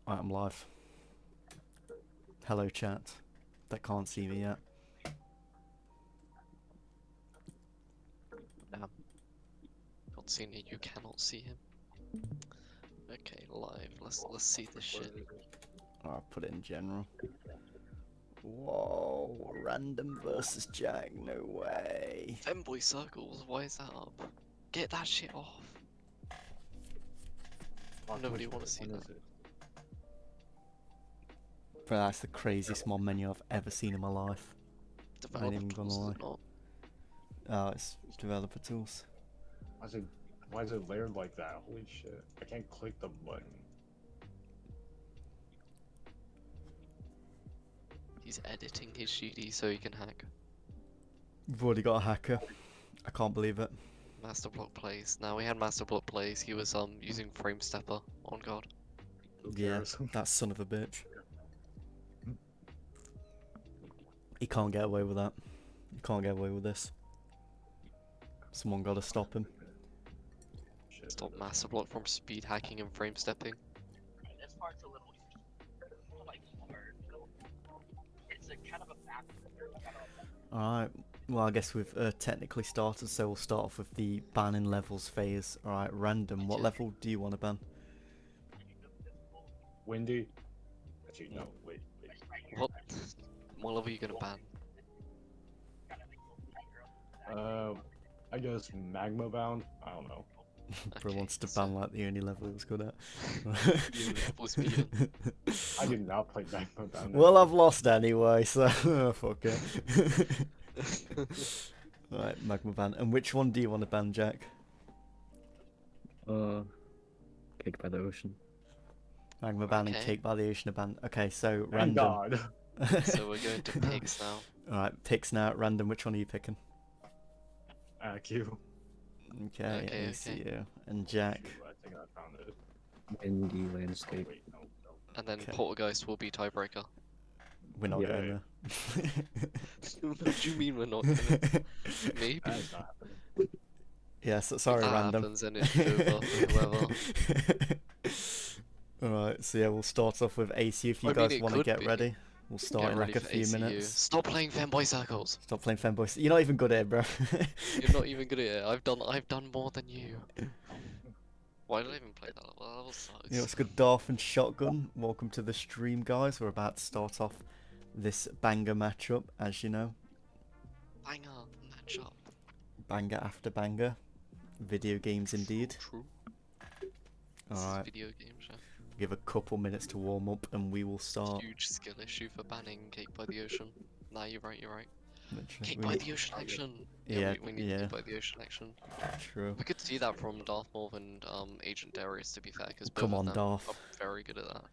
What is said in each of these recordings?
Right, I'm live. Hello, chat. That can't see me yet. Damn. Not seeing it, you cannot see him. Okay, live. Let's see this shit. I'll put it in general. Whoa, random versus Jack. No way. Femboy circles, why is that up? Get that shit off. Nobody wanna see that. Bro, that's the craziest mod menu I've ever seen in my life. I ain't Developer even gonna tools, is lie. it not? Oh, it's developer tools. Why is it layered like that? Holy shit. I can't click the button. He's editing his GD so he can hack. We've already got a hacker. I can't believe it. Master block plays. Now we had master block plays, he was using frame stepper on guard. Who Yeah, cares? that son of a bitch. He can't get away with that. He can't get away with this. Someone gotta stop him. Shit. Stop master block from speed hacking and frame stepping. This part's a little like hard. It's a kind of a back. Alright, well I guess we've technically started, so we'll start off with the banning levels phase. Alright, random, what level do you want to ban? Windy? Actually, no, wait. What? What level are you gonna ban? I guess magma bound? I don't know. Bro Okay, wants to so- ban like the only level he was good at. You levels beaten. I did not play magma bound. Well, I've lost anyway, so fuck it. Right, magma ban. And which one do you want to ban, Jack? Cake by the ocean. Magma ban and Okay. Cake by the Ocean are banned. Okay, so Thank random. God. So we're going to pigs now. Alright, picks now. Random, which one are you picking? Q. Okay, Okay, ACU. And Jack. I think I found it. Windy landscape. Wait, no. And then Okay. Poltergeist will be tiebreaker. We're not Yeah, going yeah. there. What do you mean we're not gonna? Maybe. That is not happening. Yeah, so, sorry, if that random. happens, then it's over for whoever. Alright, so yeah, we'll start off with AC if you I mean, guys it want to could get be. ready. We'll start Get in ready like a for few ACU. minutes. Stop playing fanboy circles. Stop playing fanboys. You're not even good at it, bro. You're not even good at it. I've done more than you. Why did I even play that level? That level sucks. You know, it's good. Darth and Shotgun. Welcome to the stream, guys. We're about to start off this banger matchup, as you know. Banger matchup. Banger after banger. Video games indeed. True. This is Alright, video game show. give a couple minutes to warm up and we will start. Huge skill issue for banning Cake by the Ocean. Nah, you're right. Literally, Cake we by need- the Ocean action. Yeah, we need yeah. Cake by the Ocean action. True. We could see that from Darth Maul and Agent Darius, to be fair, because both Come of on, them Darth. are very good at that.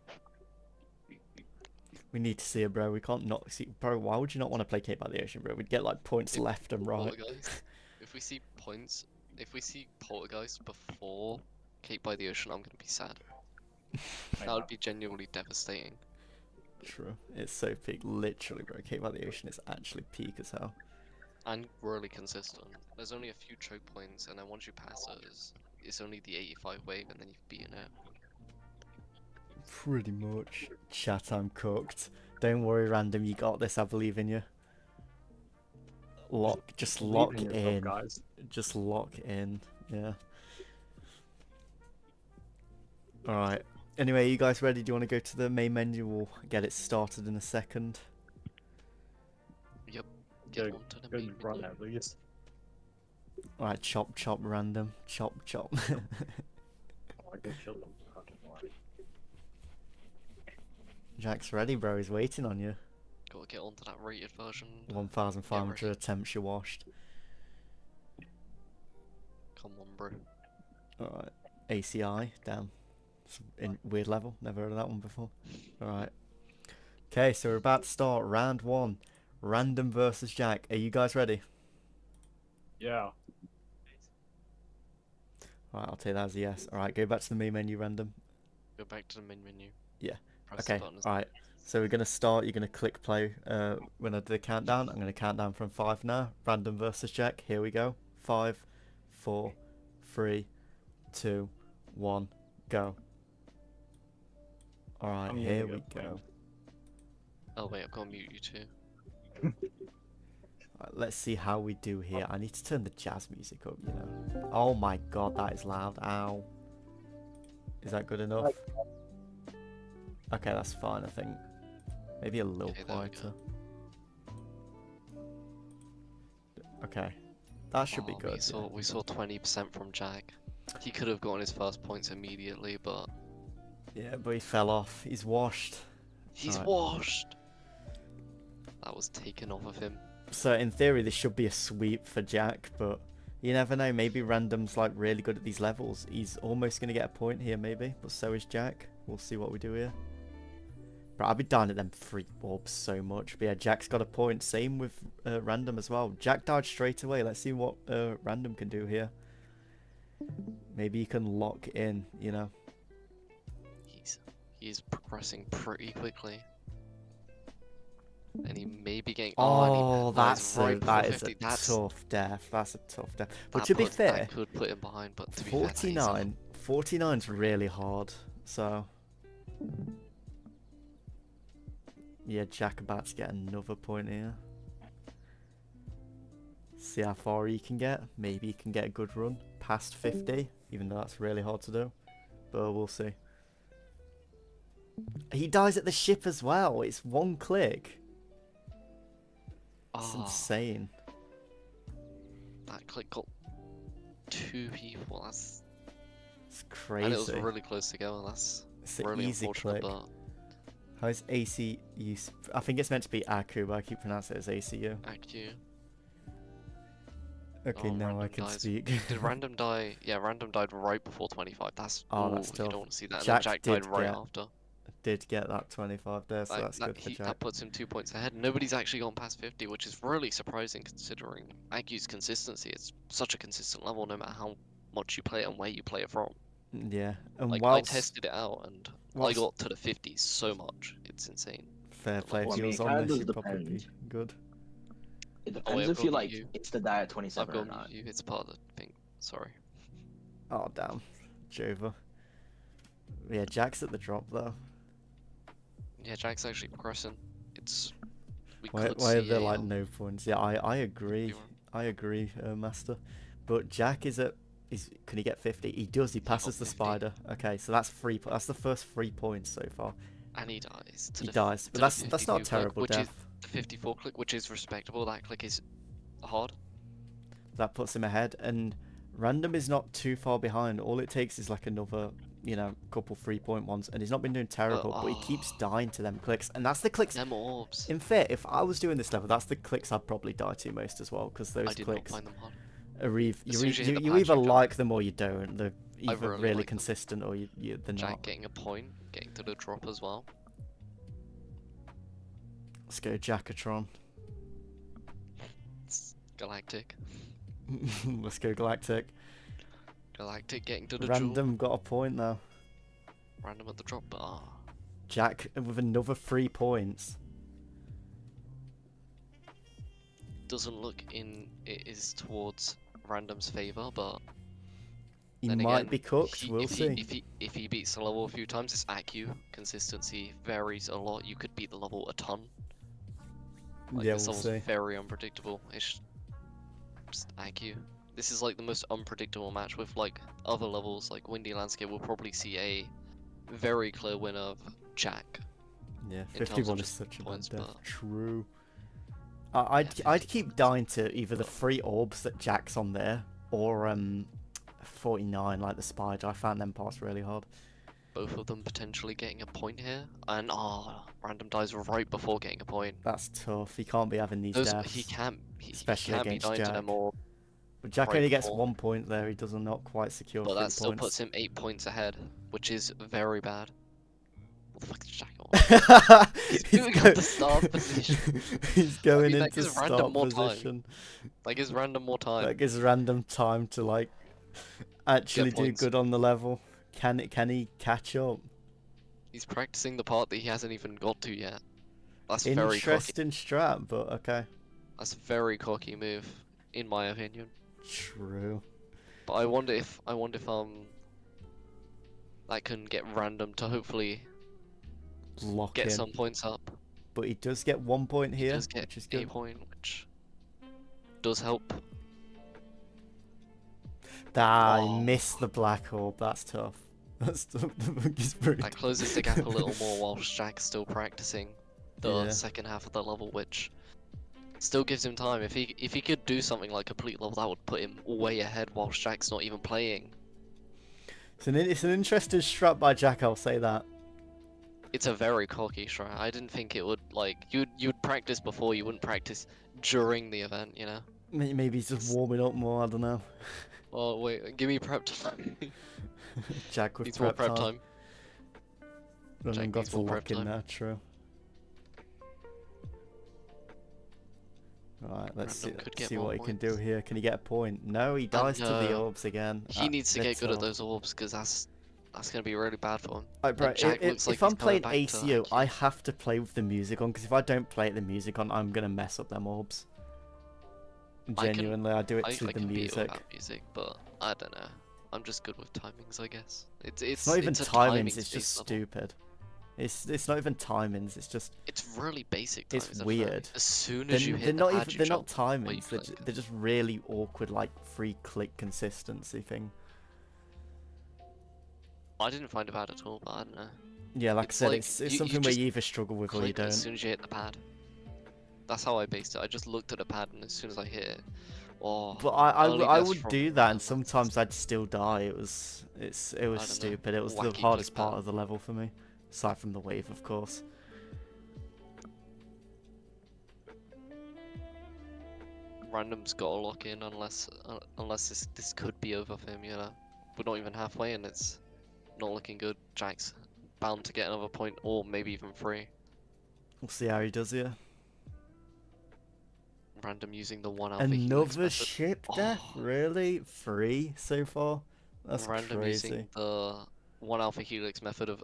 We need to see it, bro. We can't not see. Bro, why would you not want to play Cape by the Ocean, bro? We'd get like points If left and right. Poltergeist, if we see points, if we see Poltergeist before Cake by the Ocean, I'm gonna be sad. That would be genuinely devastating. True. It's so peak. Literally, bro. Cape by the Ocean is actually peak as hell. And really consistent. There's only a few choke points, and then once you pass it, it's only the 85 wave, and then you've beaten it. Pretty much. Chat, I'm cooked. Don't worry, random. You got this. I believe in you. Just Believe lock yourself, in. guys. Just lock in. Yeah. Alright. Anyway, you guys ready? Do you want to go to the main menu? We'll get it started in a second. Get Good, onto the good main run menu. at least. Alright, chop, chop, random. Chop, chop. I can kill them. Fucking lie. Jack's ready, bro. He's waiting on you. Gotta get onto that rated version. 1,500 ready. attempts you washed. Come on, bro. Alright. ACI. Damn. It's in weird level. Never heard of that one before. Alright. Okay, so we're about to start round one. Random versus Jack. Are you guys ready? Yeah. Alright, I'll take that as a yes. Alright, go back to the main menu, random. Go back to the main menu. Yeah. Press the Okay, buttons. alright. So we're going to start. You're going to click play when I do the countdown. I'm going to count down from 5 now. Random versus Jack. Here we go. 5, 4, 3, 2, 1, go. Alright, I'm here muting we up, go. Oh wait, I've got to mute you too. Right, let's see how we do here. I need to turn the jazz music up, you know. Oh my god, that is loud. Ow. Is that good enough? Okay, that's fine, I think. Maybe a little Okay, there we quieter. Okay. That should be Oh, good. yeah. We saw 20% from Jack. He could have gotten his first points immediately, but Yeah, but he fell off. He's washed. he's Right. washed. That was taken off of him. So in theory, this should be a sweep for Jack, but you never know. Maybe Random's like really good at these levels. He's almost going to get a point here, maybe. But so is Jack. We'll see what we do here. But I'll be dying at them free orbs so much. But yeah, Jack's got a point. Same with Random as well. Jack died straight away. Let's see what Random can do here. Maybe he can lock in, you know. He's progressing pretty quickly. And he may be getting. Oh, and that's right that before is 50. a That's, tough death. That's a tough death. But that to be put- fair, that could put him behind. But to be fair, that is a- 49, 49's really hard. So yeah, Jack about to get another point here. See how far he can get. Maybe he can get a good run past 50, even though that's really hard to do. But we'll see. He dies at the ship as well. It's one click. It's Ah, insane. that click got 2 people. That's It's and it was crazy. really close together. That's It's an really easy unfortunate. click. But How is AC use? I think it's meant to be Aku, but I keep pronouncing it as ACU. AQ. Okay, Oh, now I Random can dies. speak. Did Random die? Yeah, Random died right before 25. That's Oh, that's you tough. don't want to see that. And Jack then Jack did died right get after. Did get that 25 there, so Like, that's good for that Jack. puts him 2 points ahead. Nobody's actually gone past 50, which is really surprising considering Agu's consistency. It's such a consistent level no matter how much you play it and where you play it from. Yeah, and Like, whilst I tested it out and I whilst- got to the 50s so much. It's insane. fair play, Well, if I you mean, was it on kinda this, does you'd probably be depend. good. It Oh, depends wait, I've if you got like you. it's to die at I've 27 or gone not. you. It's part of the thing. Sorry. Oh damn, Jova. Yeah, Jack's at the drop though. Yeah, Jack's actually progressing. It's we Why could are see there a, like no points? Yeah, I agree. you are- I agree, Master. But Jack is at can he get 50? He does. He passes the 50. spider. Okay, so that's that's the first 3 points so far. and he dies. To He the, dies, but to the that's not a 52 click, terrible which death. is the 54 click, which is respectable. That click is hard. That puts him ahead, and Random is not too far behind. All it takes is like another, you know, couple 3-point ones, and he's not been doing terrible, but he keeps dying to them clicks, and that's the clicks. Them orbs. In fair, if I was doing this level, that's the clicks I'd probably die to most as well, because I those did not clicks find them hard. are As soon as you hit the you patch, either you die. like them or you don't. They're I either really really like them. consistent or they're Jack not. getting a point, getting to the drop as well. Let's go Jackatron. It's Galactic. Let's go Galactic. Galactic getting to the Random got a point now. jewel. Random at the drop, but Jack with another 3 points. doesn't look in. It is towards Random's favor, but He then might again, be cooked. We'll see. If he beats the level a few times, it's AQ. Consistency varies a lot. You could beat the level a ton. Like, Yeah, this we'll level's see. very unpredictable. It's just AQ. This is like the most unpredictable match with like other levels like Windy Landscape. We'll probably see a very clear winner of Jack. Yeah, in terms of 51 is just such a bad points, death. but- True. I'd keep dying to either the 3 orbs that Jack's on there, or 49 like the spider. I found them parts really hard. Both of them potentially getting a point here, and Random dies right before getting a point. That's tough. He can't be having these deaths. He can't. He Especially can't be against dying to Jack. them all. But Jack right only gets before. 1 point there. He does not quite secure But 3 that still points. puts him 8 points ahead, which is very bad. What the fuck is Jack on? He's moving up the start position. He's going that into gives start Random more time. position. Like, it's Random more time. That gives Random time to like actually do points. good on the level. Can he catch up? He's practicing the part that he hasn't even got to yet. That's very cocky. Interesting strat, but okay. That's a very cocky move, in my opinion. True. But I wonder if that can get Random to hopefully lock get in. some points up. But he does get 1 point He here, does get which is a good. point, which does help. Ah, he Oh. missed the black orb. That's tough. That's tough. He's pretty That closes the gap a little more whilst Jack's still practicing the Yeah. second half of the level, which still gives him time. If he could do something like complete level, that would put him way ahead whilst Jack's not even playing. It's an interesting strat by Jack, I'll say that. It's a very cocky strat. I didn't think it would, like, you'd practice before, you wouldn't practice during the event, you know? Maybe he's just warming up more, I don't know. Oh wait, give me prep time. Jack with Needs more prep prep time. And Jack then got needs to more lock prep in time. there, true. Right, let's Random could get see more what he can do points. here. Can he get a point? No, he dies to the no. orbs again. He needs to They're get good at tough. those orbs, because that's gonna be really bad for him. Like, bro, And Jack looks like if he's I'm coming playing back to ACO, IQ. I have to play with the music on, because if I don't play the music on, I'm gonna mess up them orbs. Genuinely, I do it I to the can beat it music. without music, but I don't know. I'm just good with timings, I guess. It's not even it's a timings, it's timings-based just level. stupid. It's not even timings, it's just It's really basic timings. it's I feel. weird. As soon they're, as you they're hit the not pad, even you they're not jump. Or you timings, flick. they're just really awkward, like free click consistency thing. I didn't find it bad at all, but I don't know. Yeah, like I It's said, like, it's you something where just you either struggle with or you Click as don't. soon as you hit the pad. That's how I based it. I just looked at the pad, and as soon as I hit it, oh. But I early I deaths would from do that, and Landmines. sometimes I'd still die. It was know, stupid. It was the wacky hardest click part that. of the level for me, aside from the wave, of course. Random's got to lock in unless this could be over for him. You know, we're not even halfway, and it's not looking good. Jack's bound to get another point, or maybe even 3. We'll see how he does here. Random using the 1 alpha helix Another method. ship death? Really? 3 so far? That's Random crazy. using the 1 alpha helix method of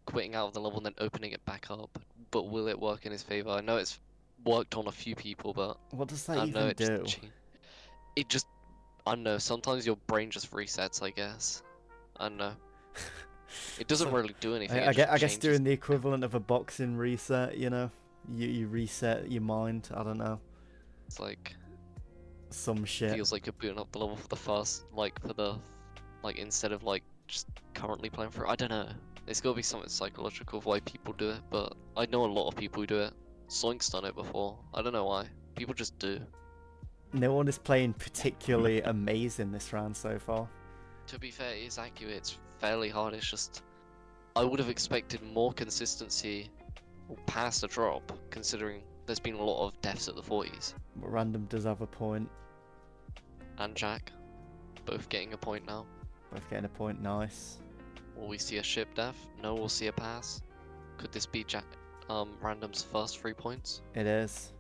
quitting out of the level and then opening it back up. But will it work in his favor? I know it's worked on a few people, but What does I that don't know. even do? It just, I don't know. Sometimes your brain just resets, I guess. I don't know. It doesn't So, really do anything. I it just guess changes doing the equivalent of a boxing reset, you know? You reset your mind, I don't know. It's like, Some shit. feels like you're booting up the level for the first, instead of like just currently playing for it. I don't know. There's gotta be something psychological of why people do it, but I know a lot of people who do it. Soink's done it before. I don't know why. People just do. No one is playing particularly amazing this round so far. To be fair, it is accurate. It's fairly hard. It's just, I would have expected more consistency past a drop, considering there's been a lot of deaths at the 40s. But Random does have a point. And Jack, both getting a point now. Both getting a point, nice. Will we see a ship death? No, we'll see a pass. Could this be Random's first 3 points? It is.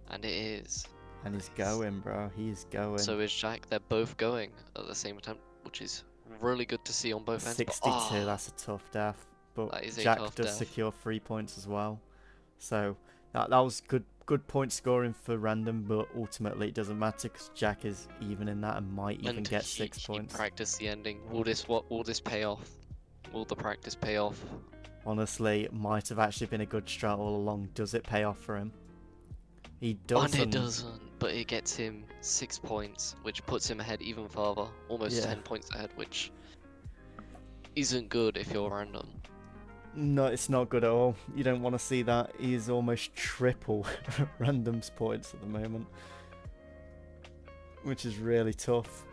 And it is. And he's Nice. going, bro. He's going. So is Jack. They're both going at the same attempt, which is really good to see on both ends. 62, But, that's a tough death. But That is a Jack tough does death. secure 3 points as well. So that was good point scoring for Random, but ultimately it doesn't matter because Jack is even in that and might even and get he 6 points. practiced the ending. Will this pay off? Will the practice pay off? Honestly, it might have actually been a good strat all along. Does it pay off for him? He And doesn't. it doesn't, but it gets him 6 points, which puts him ahead even further, almost Yeah. 10 points ahead, which isn't good if you're Random. No, it's not good at all. You don't want to see that. He is almost triple Random's points at the moment, which is really tough.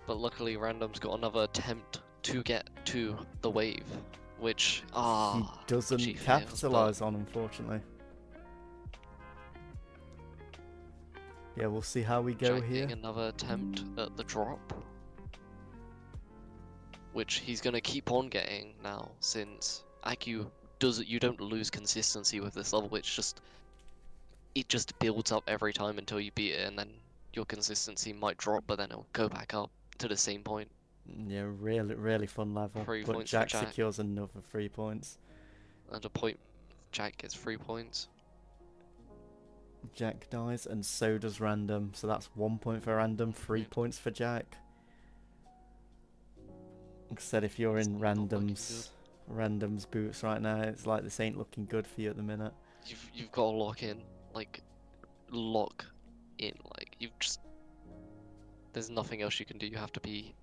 But luckily, Random's got another attempt to get to the wave, which He doesn't he fails, capitalize on, unfortunately. Yeah, we'll see how we go Jack here. getting another attempt at the drop, which he's gonna keep on getting now, since IQ you don't lose consistency with this level. It just builds up every time until you beat it, and then your consistency might drop, but then it'll go back up to the same point. Yeah, really fun level. 3 But points for Jack Jack. secures another 3 points. And a point, Jack gets 3 points. Jack dies, and so does Random. So that's 1 point for Random, 3 points for Jack. Like I said, if you're It's in not looking Random's Random's boots right now. It's like this ain't looking good for you at the minute. You've got to lock in, like, lock in, like you've just. There's nothing else you can do. You have to be.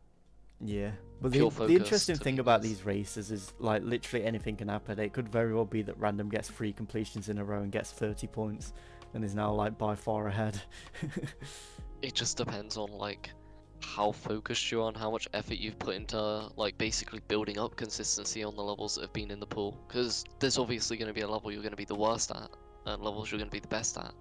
Yeah, but Pure the focus interesting to thing do about this. these races is like literally anything can happen. It could very well be that Random gets 3 completions in a row and gets 30 points, and is now like by far ahead. It just depends on like how focused you are and how much effort you've put into like basically building up consistency on the levels that have been in the pool. Because there's obviously going to be a level you're going to be the worst at, and levels you're going to be the best at.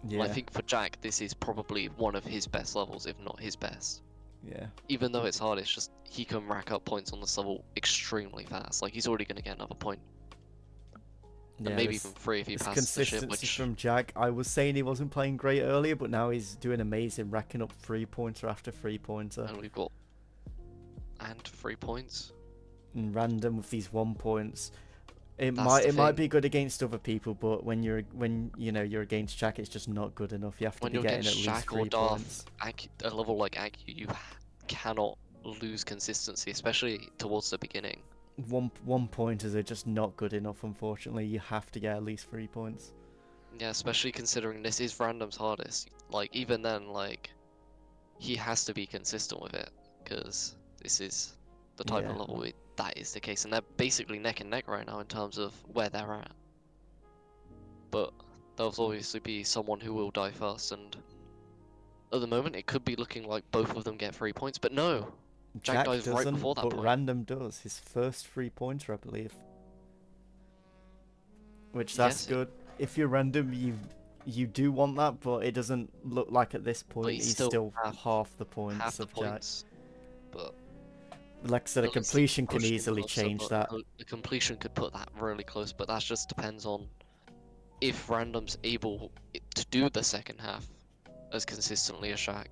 Yeah, I think for Jack, this is probably one of his best levels, if not his best. yeah, Even though it's hard, it's just he can rack up points on this level extremely fast. Like he's already going to get another point, yeah. and maybe this- even 3 if he This passes the ship. consistency Which from Jack. I was saying he wasn't playing great earlier, but now he's doing amazing, racking up 3-pointer after 3-pointer. and we've got 3 points. And Random with these 1 points. It That's might the might thing. be good against other people, but when you're against Jack, it's just not good enough. You have to When be you're getting at against least Jack 3 or Darth, points. a level like Acu, you cannot lose consistency, especially towards the beginning. One pointers are just not good enough, unfortunately. You have to get at least 3 points. Yeah, especially considering this is Random's hardest. Like even then, like he has to be consistent with it because this is the type Yeah. of level that is the case, and they're basically neck and neck right now in terms of where they're at. But there'll obviously be someone who will die first, and at the moment it could be looking like both of them get 3 points, but no, Jack dies right doesn't, before that but point. Random does. His first 3-pointer, I believe. Which that's Yes, good. If you're Random, you do want that, but it doesn't look like at this point he's he's still still half the half points the of Jack. points, but Like I said, a Well, it's completion can pushing easily closer, change but that. The completion could put that really close, but that just depends on if Random's able to do the second half as consistently as Shaq.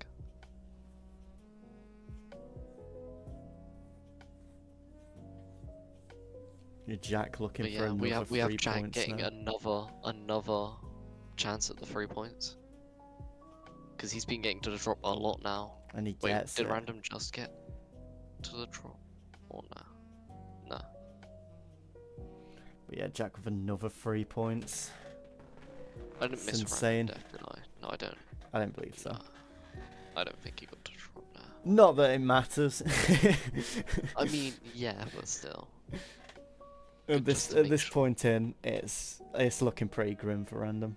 Your Jack looking But for yeah, another we have 3 Jack points getting now. another chance at the 3 points because he's been getting to the drop a lot now. And he Wait, gets did it. Random just get to the drop or no? No. But yeah, Jack with another 3 points. I didn't It's miss insane. Random death, did I? No, I don't. I don't believe so. No. I don't think he got to drop now. Not that it matters. I mean, yeah, but still. At just this to at make this sure. point in, it's looking pretty grim for Random.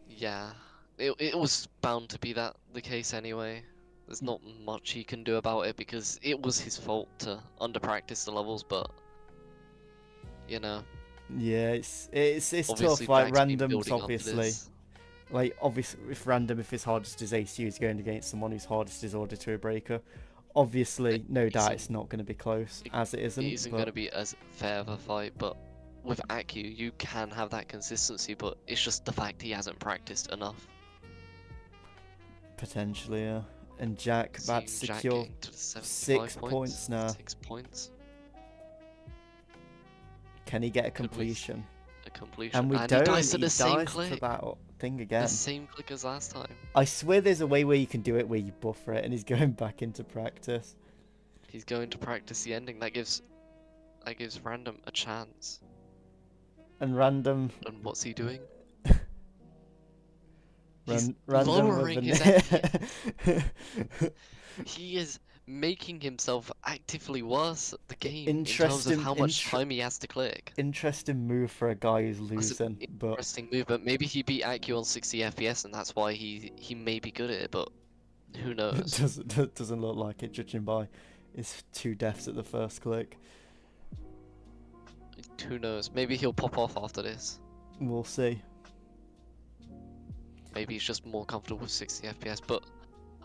Yeah, it was bound to be that the case anyway. There's not much he can do about it because it was his fault to under practice the levels, but you know, Yeah, it's obviously tough. Like Jack's been Random's building up to obviously this. like obviously if his hardest is ACU, he's going against someone whose hardest is Auditory Breaker. Obviously, no doubt it's not going to be close, as it isn't. It isn't but going to be as fair of a fight, but with Acu, you can have that consistency, but it's just the fact he hasn't practiced enough. potentially, yeah. And Jack, that's Seeing Jack secure getting to the 75 6 points now. 6 points. Can he get a Could we- completion? A completion. And we he don't. dies to He the same dies to click. that thing The again. same click as last time. I swear there's a way where you can do it where you buffer it, and he's going back into practice. He's going to practice the ending. That gives Random a chance. And Random, And what's he doing? ran, He's Random lowering with his an... He is making himself actively worse at the game in terms Interesting- of how much time he has to click. Interesting move for a guy who's That's an losing, but interesting move, but maybe he beat Acu on 60 FPS and that's why he may be good at it, but who knows? doesn't look like it, judging by his 2 deaths at the first click. Who knows? Maybe he'll pop off after this. We'll see. Maybe he's just more comfortable with 60 FPS, but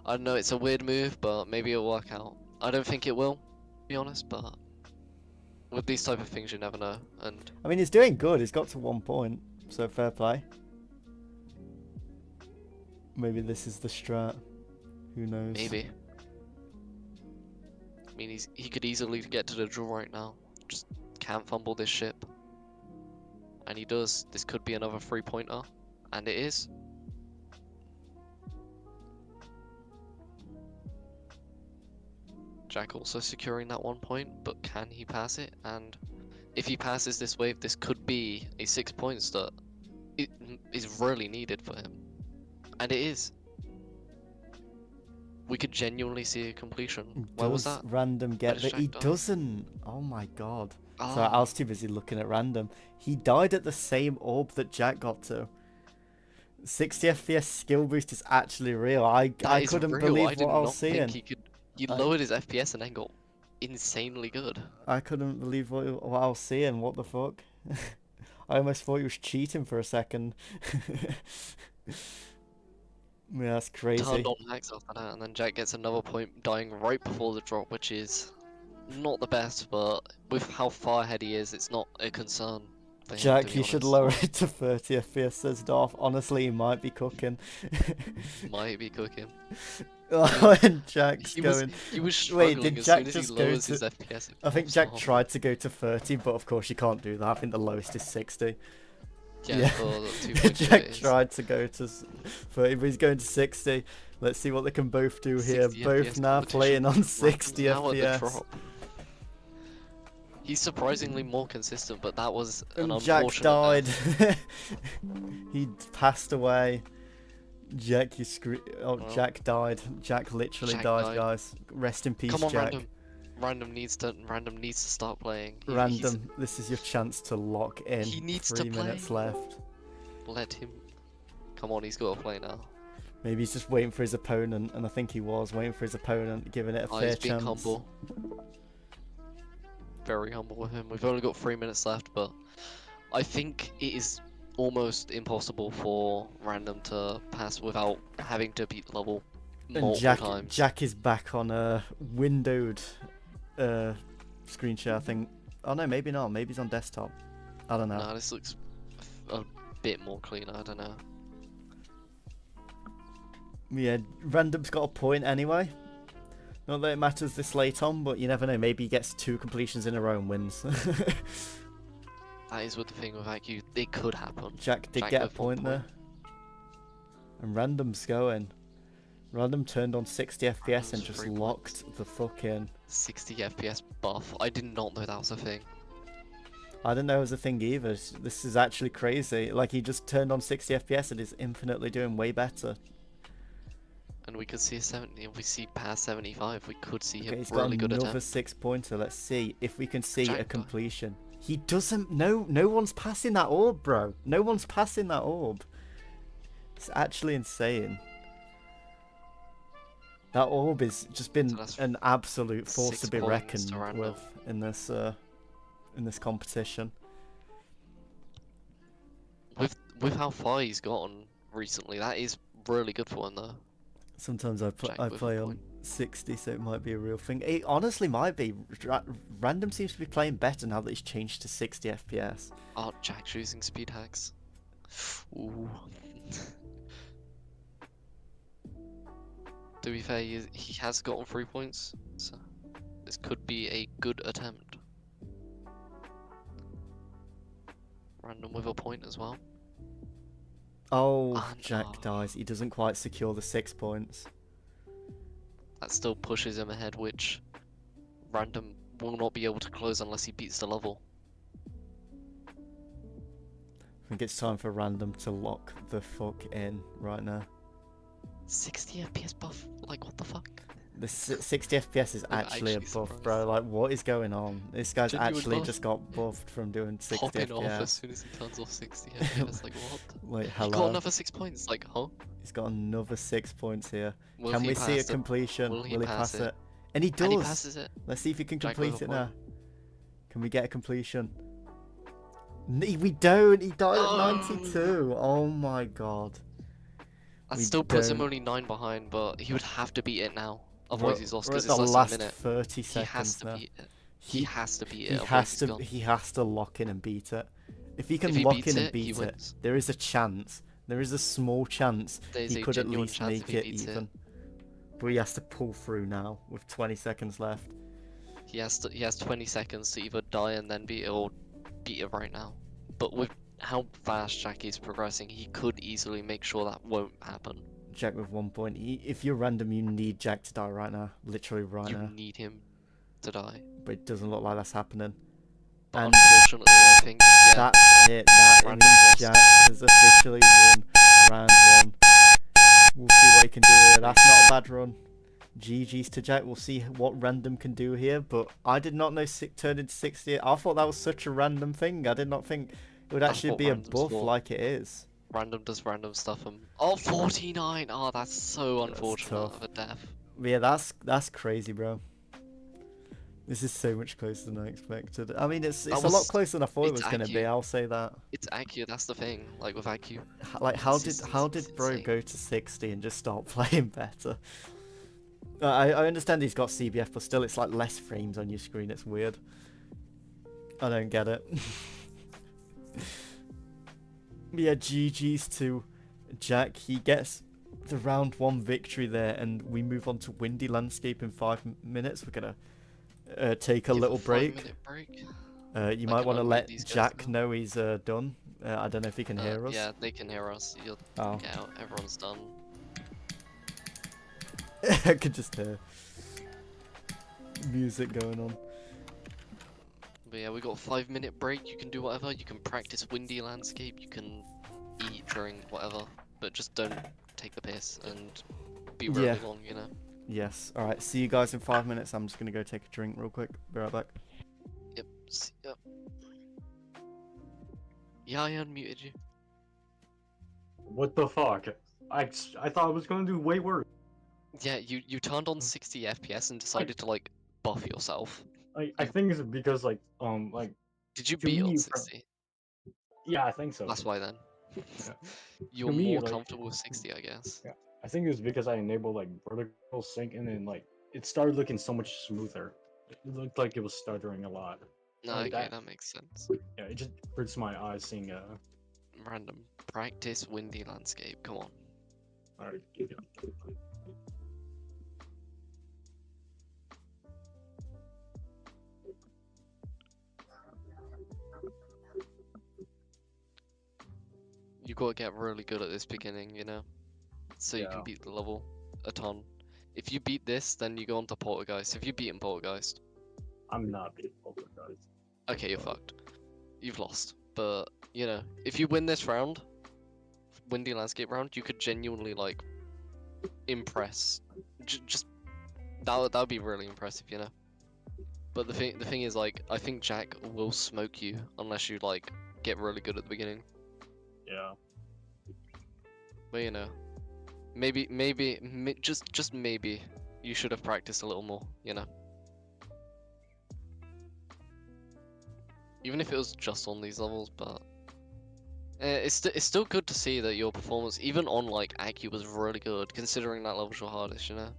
I don't know, it's a weird move, but maybe it'll work out. I don't think it will, to be honest, but with these type of things you never know, and I mean, he's doing good. He's got to 1 point, so fair play. Maybe this is the strat. Who knows? maybe. I mean, he could easily get to the draw right now. Just can't fumble this ship. And he does. This could be another 3-pointer, and it is. Jack also securing that 1 point, but can he pass it? And if he passes this wave, this could be a 6 points that is really needed for him. And it is. We could genuinely see a completion. Where was Does that? Random get does that? Jack He die? doesn't. Oh my god. So Ah, I was too busy looking at Random. He died at the same orb that Jack got to. 60 FPS skill boost is actually real. I that is couldn't real. believe I did what I was not think seeing. he could. He I- lowered his FPS and then got insanely good. I couldn't believe what I was seeing. What the fuck? I almost thought he was cheating for a second. Yeah, that's crazy. Turned on hacks after that, and then Jack gets another point, dying right before the drop, which is not the best, but with how far ahead he is, it's not a concern for him, to Jack, be you should honest. lower it to 30 FPS, says Darth. Honestly, he might be cooking. Might be cooking. Oh, and Jack's He going. was struggling did as Jack soon as he just go lowers to- his FPS. it I think pops Jack off. tried to go to 30, but of course you can't do that. I think the lowest is 60. Yeah, for the 2.2 Jack it is. tried to go to 30, but he's going to 60. Let's see what they can both do here. 60 Both FPS now playing on competition. 60 Now at the FPS. drop. He's surprisingly more consistent, but that was an And Jack unfortunate died. death. He passed away. Jack, you Oh, Well, Jack died. Jack literally Jack died, died. guys. Rest in peace, Come on, Jack. random. Random needs to start playing. Random, this is your chance to lock in. He needs to 3 minutes play. left. Let him. Come on, he's got to play now. Maybe he's just waiting for his opponent, and I think he was waiting for his opponent, giving it a Oh, fair he's being chance. humble. Very humble with him. We've only got 3 minutes left, but I think it is almost impossible for Random to pass without having to beat the level And multiple times. Jack is back on a windowed screen share, I think. Oh no, maybe not. Maybe he's on desktop. I don't know. Nah, this looks a bit more cleaner. I don't know. Yeah, Random's got a point anyway. Not that it matters this late on, but you never know. Maybe he gets 2 completions in a row and wins. That is with the thing with IQ. It could happen. Jack did Jack get a with 1 point there. And Random's going. Random turned on 60 FPS and Random's just 3 locked the fuck in. 60 FPS buff. I did not know that was a thing. I didn't know it was a thing either. This is actually crazy. Like, he just turned on 60 FPS and is infinitely doing way better. And we could see a 70. If we see past 75, we could see Okay, him he's really got good another attempt. 6-pointer. Let's see if we can see Jack a died. completion. He doesn't. No one's passing that orb, bro. No one's passing that orb. It's actually insane. That orb has just been So that's an absolute force 6 to be points reckoned to Random. with in this competition. With how far he's gotten recently, that is really good for him though. Sometimes I Jack with a play on point. 60, so it might be a real thing. It honestly might be. Random seems to be playing better now that he's changed to 60 FPS. Oh, Jack's using speed hacks. Ooh. To be fair, he has gotten 3 points, so this could be a good attempt. Random with a point as well. Oh, Ah, Jack no. dies. He doesn't quite secure the 6 points. That still pushes him ahead, which Random will not be able to close unless he beats the level. I think it's time for Random to lock the fuck in right now. 60 FPS buff? Like, what the fuck? The 60 FPS is I'm actually a actually buff, surprised. bro. Like, what is going on? This guy's Genuine actually buff. just got buffed from doing 60 Popping off as FPS. soon as he turns off 60 FPS. Like, what? Wait, He got hello. another 6 points. Like, huh? He's got another 6 points here. Will Can he we see a pass it? completion? Will he Will he pass pass it? it? And he does. And he passes it. Let's see if he can Jack complete with a it now. point. Can we get a completion? We don't. He died Oh. at 92. Oh my god. That We still puts him don't- only 9 behind, but he would have to beat it now. Otherwise, he's lost We're because at it's the less last than a minute. 30 He has seconds to now. beat it. He has to beat He it. Otherwise, has he's to. gone. He has to lock in and beat it. If he can If he lock beats in and it, he beat it, wins. there is a chance. There is a small chance There's he a could at genuine least chance make if he it beats even. But he has to pull through now with 20 seconds left. He has 20 seconds to either die and then beat it or beat it right now. But with how fast Jack is progressing, he could easily make sure that won't happen. Jack with 1 point. If you're Random, you need Jack to die right now. Literally right You now. need him to die. But it doesn't look like that's happening. But And unfortunately, I think yeah, that's it. That Random means lost. Jack has officially won round 1. We'll see what he can do here. That's not a bad run. GG's to Jack. We'll see what random can do here. But I did not know turned into 60. I thought that was such a random thing. I did not think it would That's actually what be a random's buff for. like it is. Random does random stuff. Oh, 49. Oh, that's so That's unfortunate tough. of a death. But yeah, that's crazy, bro. This is so much closer than I expected. I mean, it's a lot was- closer than I thought it it's was gonna be. IQ. I'll say that. It's IQ. That's the thing. Like with IQ. Like, how did Consistency's bro insane. go to 60 and just start playing better? I understand he's got CBF, but still, it's like less frames on your screen. It's weird. I don't get it. Yeah, GG's to Jack. He gets the round 1 victory there, and we move on to Windy Landscape in 5 minutes. We're gonna take a Give little 5 break. minute break. You I might can want to unmute let these guys Jack now. know he's done. I don't know if he can hear us. Yeah, they can hear us. You'll Oh. get out. Everyone's done. I could just hear music going on. But yeah, we got a 5 minute break. You can do whatever. You can practice Windy Landscape. You can eat, drink, whatever. But just don't take the piss and be really Yeah. long, you know? Yes. All right. See you guys in 5 minutes. I'm just gonna go take a drink real quick. Be right back. Yep. Yep. Yeah, I unmuted you. What the fuck? I thought I was gonna do way worse. Yeah, you turned on 60 FPS and decided to like buff yourself. I think it's because like Did you To beat on me, 60? yeah, I think so. That's why then. Yeah. You're To me, more like- comfortable with 60, I guess. Yeah. I think it was because I enabled like vertical sync and then like it started looking so much smoother. It looked like it was stuttering a lot. No, Like okay, that. that makes sense. Yeah, it just hurts my eyes seeing Random. Practice Windy Landscape. Come on. alright. You gotta get really good at this beginning, you know? So you can Yeah. beat the level a ton. If you beat this, then you go on to Poltergeist. If you beat Poltergeist, I'm not being over, guys. okay, you're fucked. You've lost. But, you know, if you win this round, Windy Landscape round, you could genuinely, like, impress. Just, that would be really impressive, you know? But the thing is, like, I think Jack will smoke you unless you, like, get really good at the beginning. Yeah. But, you know, just maybe, you should have practiced a little more, you know? Even if it was just on these levels, but it's still good to see that your performance, even on like IQ, was really good, considering that level's your hardest. You know,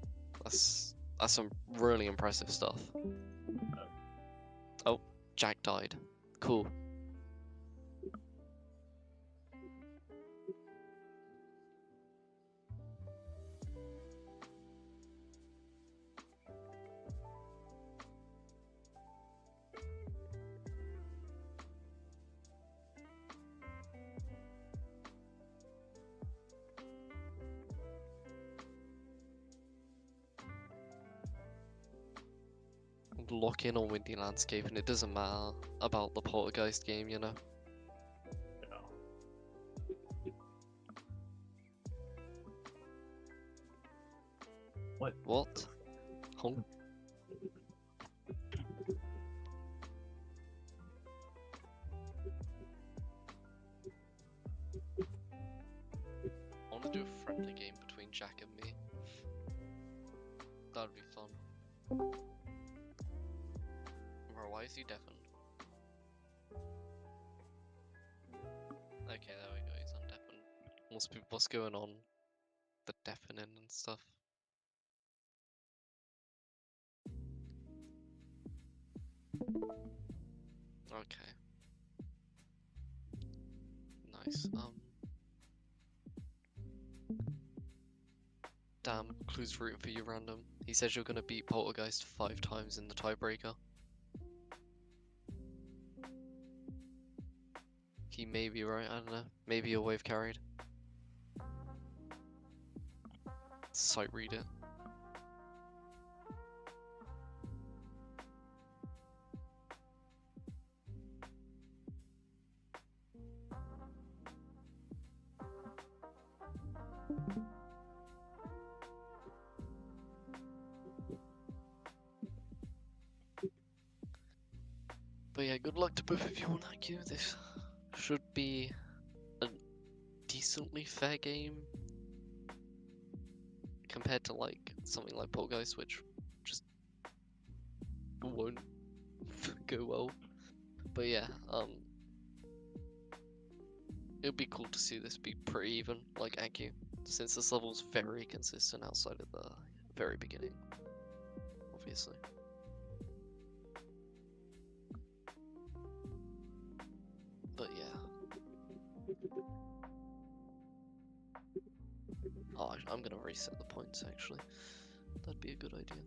that's some really impressive stuff. Oh, Jack died. Cool. Lock in on Windy Landscape, and it doesn't matter about the Poltergeist game, you know. Yeah. What? Honk. I want to do a friendly game between Jack and me. That would be fun. Bro, why is he deafened? Okay, there we go, he's undeafened. What's going on? The deafening and stuff. Okay. Nice. Damn, Clue's rooting for you random. He says you're gonna beat Poltergeist 5 times in the tiebreaker. He may be right, I don't know. Maybe you're wave carried. Sight read it. But yeah, good luck to both of you on IQ. This should be a decently fair game compared to like something like Poltergeist, which just won't go well. But yeah, it'd be cool to see this be pretty even, like IQ, since this level's very consistent outside of the very beginning, obviously. But yeah. Oh, I'm gonna reset the points actually. That'd be a good idea.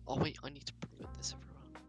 Oh wait, I need to promote this everywhere.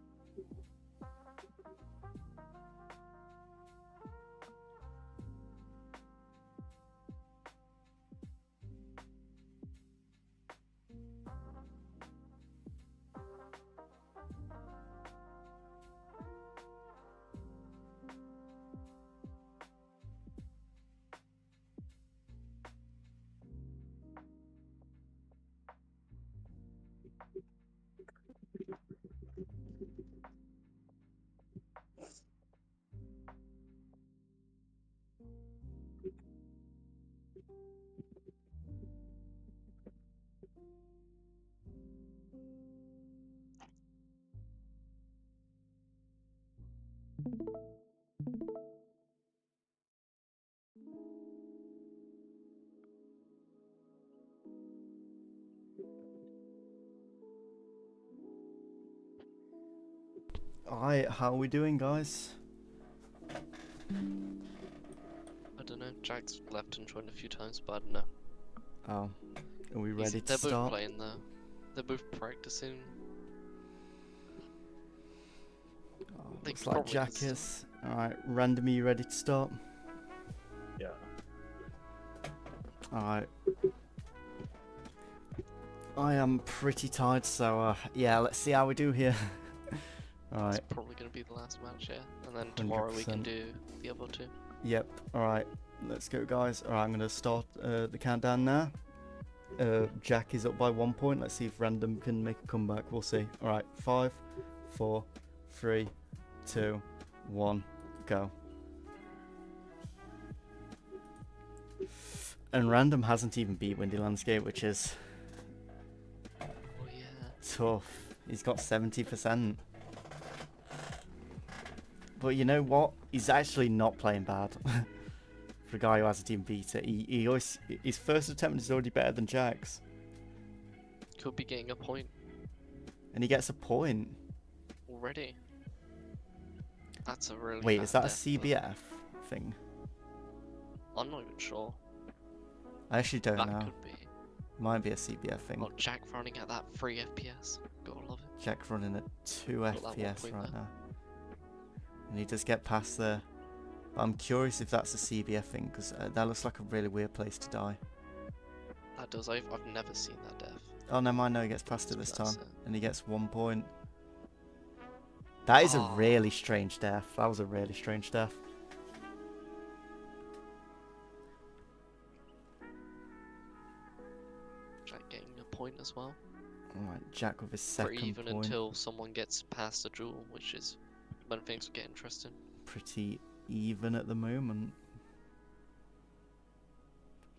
Alright, how are we doing, guys? I don't know. Jack's left and joined a few times, but I don't know. Oh, are we He's- ready to They're both start? playing though. They're both practicing. Oh, They looks like probably Jack is. is. Alright, Random, are you ready to start? Yeah. Alright. I am pretty tired, so yeah, let's see how we do here. Alright, It's probably gonna be the last match, yeah. And then tomorrow we can 100%. do the other two. yep, alright, let's go, guys. Alright, I'm gonna start the countdown now. Jack is up by 1 point. Let's see if Random can make a comeback. We'll see. Alright, 5, 4, 3, 2, 1, go. And Random hasn't even beat Windy Landscape, which is Oh yeah. tough. He's got 70%. But you know what? He's actually not playing bad. For a guy who hasn't even beat it. He always, his first attempt is already better than Jack's. Could be getting a point And he gets a point. already. That's a really Wait, bad is that a death, though. CBF thing? I'm not even sure. I actually don't That know. could be. Might be a CBF thing. Oh, Jack running at that 3 FPS. Gotta love it. Jack running at 2 Got that 1 FPS point right there. now. And he does get past there. But I'm curious if that's a CBF thing, because that looks like a really weird place to die. That does. I've never seen that death. Oh, no, mind, no, he gets past it this That's time. it. And he gets 1 point. That is a Oh. really strange death. That was a really strange death. Jack getting a point as well. Alright, Jack with his Pretty second even point. until someone gets past the duel, which is when things get interesting. Pretty even at the moment.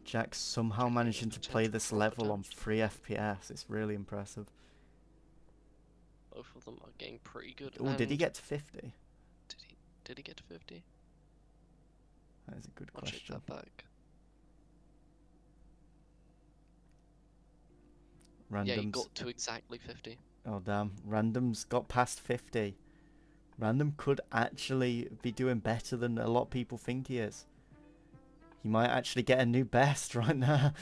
Jack's somehow Jack managing getting to play potential this for level on damage. 3 FPS. It's really impressive. Both of them are getting pretty good. Oh, did he and get to 50? Did he get to 50? That is a good I'll check question. that back. Yeah, he Random's. got to exactly 50. Oh, damn. Random's got past 50. Random could actually be doing better than a lot of people think he is. He might actually get a new best right now.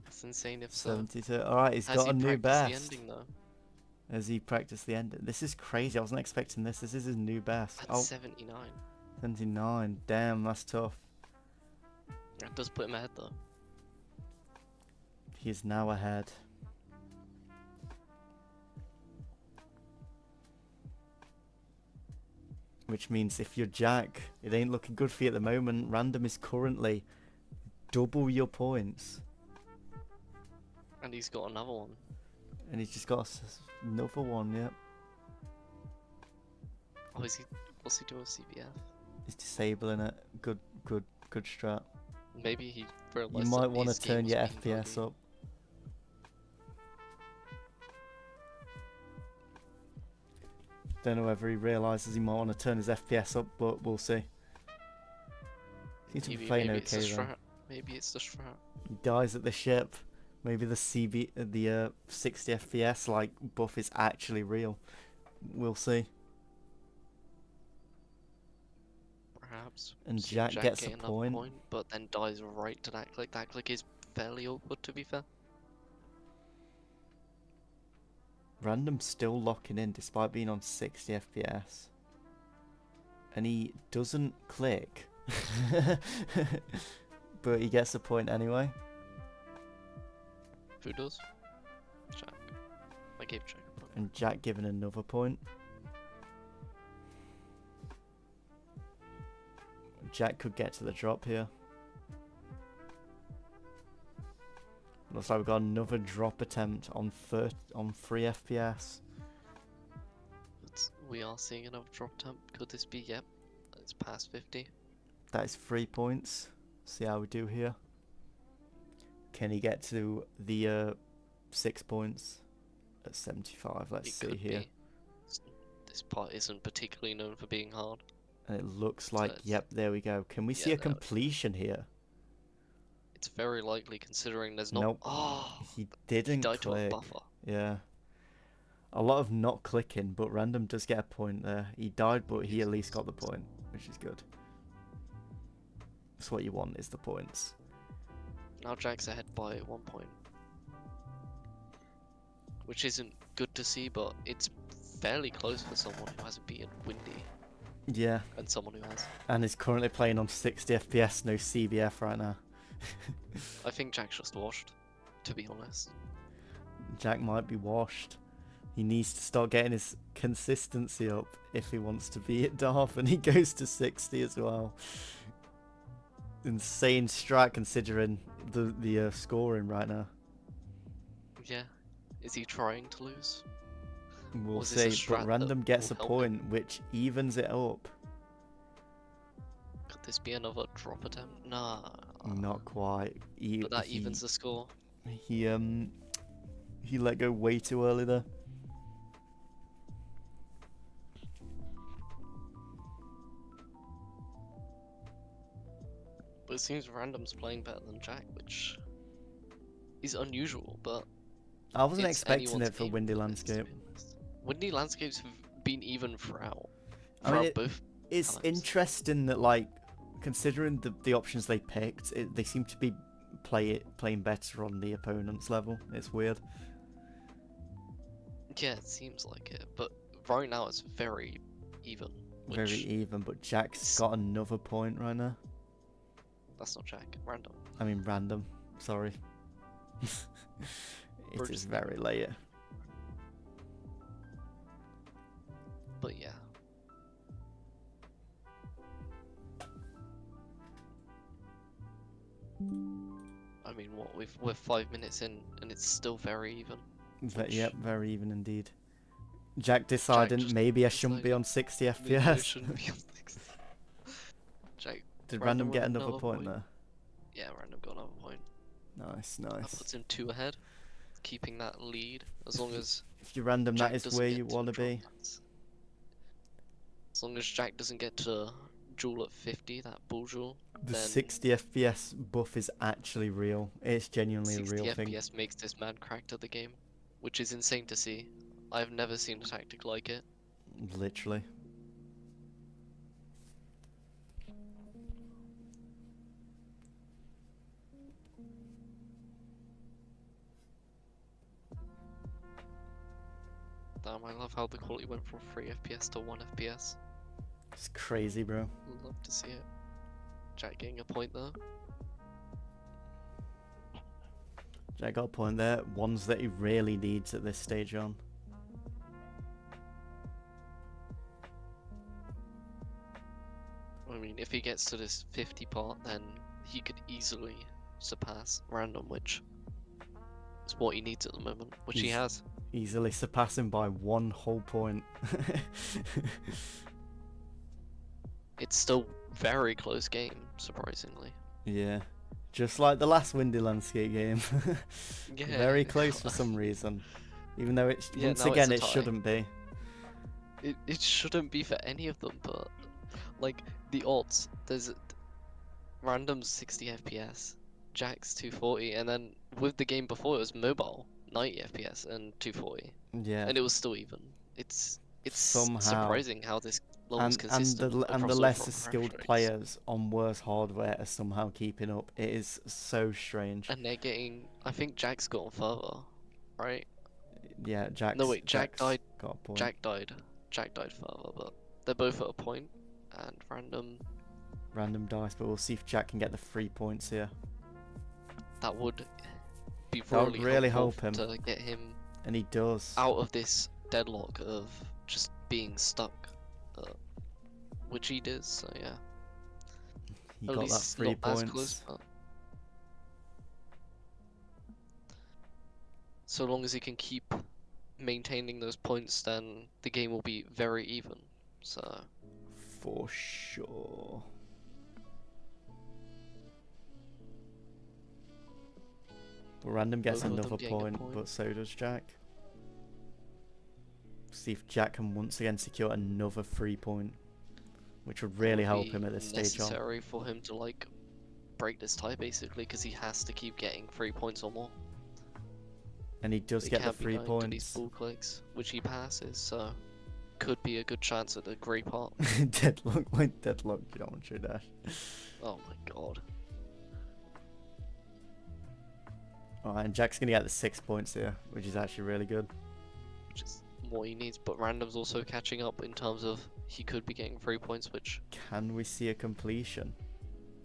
That's insane if so. 72. Alright, he's Has got he a new practiced best. the ending though? Has he practiced the end? This is crazy. I wasn't expecting this. This is his new best. At Oh, 79. 79. Damn, that's tough. That does put him ahead though. He is now ahead. Which means if you're Jack, it ain't looking good for you at the moment. Random is currently double your points. And he's got another one. And he's just got another one, yeah. Oh, is he? What's he doing with CBF? He's disabling it. Good strat. Maybe he realized You might want to turn your FPS up. Don't know whether he realises he might want to turn his FPS up, but we'll see. Seems to be playing maybe it's okay the though. strat. Maybe it's the strat. He dies at the ship. Maybe the 60 FPS like buff is actually real. We'll see. Perhaps. And See Jack gets a getting point. but then dies right to that click. That click is fairly awkward, to be fair. Random's still locking in despite being on 60 FPS. And he doesn't click. But he gets a point anyway. Who does? Jack. I gave Jack a point. And Jack giving another point. Jack could get to the drop here. Looks like we've got another drop attempt on 3 FPS. We are seeing another drop attempt. Could this be? Yep. It's past 50. That is 3 points. See how we do here. Can he get to the 6 points at 75? Let's It see could here. be. This part isn't particularly known for being hard. And it looks like, it's- yep, there we go. Can we see Yeah, a there we- completion here? It's very likely considering there's not. Nope. Oh, He he didn't died to a click. buffer. Yeah. A lot of not clicking, but Random does get a point there. He died, but he at least got the point, which is good. That's what you want, is the points. Now Jack's ahead by 1 point. Which isn't good to see, but it's fairly close for someone who hasn't beaten Windy Yeah, and someone who has. and is currently playing on 60 FPS, no CBF right now. I think Jack's just washed, to be honest. Jack might be washed. He needs to start getting his consistency up if he wants to be at Darth, and he goes to 60 as well. Insane strat considering the scoring right now. Yeah. Is he trying to lose? We'll Was this a see, strat but that Random gets a will help him? point, which evens it up. Could this be another drop attempt? Nah. Not quite. But that evens the score. He let go way too early there. But it seems Random's playing better than Jack, which is unusual, but I wasn't it's expecting anyone's it for game, Windy to be Landscape. honest. Windy Landscapes have been even throughout. I mean, Both It's times. interesting that, like, considering the options they picked, they seem to be playing better on the opponent's level. It's weird. Yeah, it seems like it, but right now it's very even. Which, Very even, but Jack's got another point right now. That's not Jack, Random. I mean, Random. Sorry. We're It is just- very late. But yeah. I mean, what we're 5 minutes in and it's still very even. Yep, very even indeed. Jack deciding just maybe I shouldn't be decided on 60 Maybe I FPS. shouldn't be on 60. Jack, Did Random Random with get another another point point. there? yeah, Random got another point. Nice, That nice. puts him 2 ahead, keeping that lead as long as If you're Random, Jack that is doesn't where get you to want to drop be. that. As long as Jack doesn't get to Jewel at 50, that bull jewel, The then 60 FPS buff is actually real. It's genuinely a 60 real thing. FPS makes this man cracked at the game, which is insane to see. I've never seen a tactic like it. Literally. Damn, I love how the quality went from 3 FPS to 1 FPS. It's crazy, bro. Love to see it. Jack getting a point there. Jack got a point there. Ones that he really needs at this stage on. I mean, if he gets to this 50 part, then he could easily surpass Random, which It's what he needs at the moment, which he He's- has. Easily surpassing by 1 whole point. It's still very close game, surprisingly. Yeah. Just like the last Windy Landscape game. Yeah. Very close for some reason. Even though it's Yeah, once now it's again a it tie. shouldn't be. It shouldn't be for any of them, but like the odds, there's random 60 FPS, Jack's 240, and then with the game before it was mobile 90 FPS and 240, Yeah. and it was still even. It's Somehow. surprising how this level's consistent and the across all lesser refresh skilled rates. players on worse hardware are somehow keeping up. It is so strange. And they're getting. I think Jack's gotten further, right? Yeah, Jack's wait, Jack Jack's died- got a point. Jack died. Jack died further, but they're both at a point, and Random dice, but we'll see if Jack can get the 3 points here. that would be That would really helpful help him. to get him And he does. out of this deadlock of just being stuck, which he does. So yeah, He at got least that it's 3 not as points. close, but so long as he can keep maintaining those points, then the game will be very even. So For sure. But Random gets Both of them another getting a point, point. but so does Jack. See if Jack can once again secure another 3 point, which would really it'll help be him at this stage on. necessary for him to like break this tie basically, because he has to keep getting 3 points or more. And he does He get the can't be 3 going to these points. bull clicks, which he passes, so could be a good chance at the grey part. Deadlock, like deadlock geometry dash. Oh my god. Alright, and Jack's gonna get the 6 points here, which is actually really good. Which is what he needs, but Random's also catching up in terms of he could be getting 3 points, which Can we see a completion?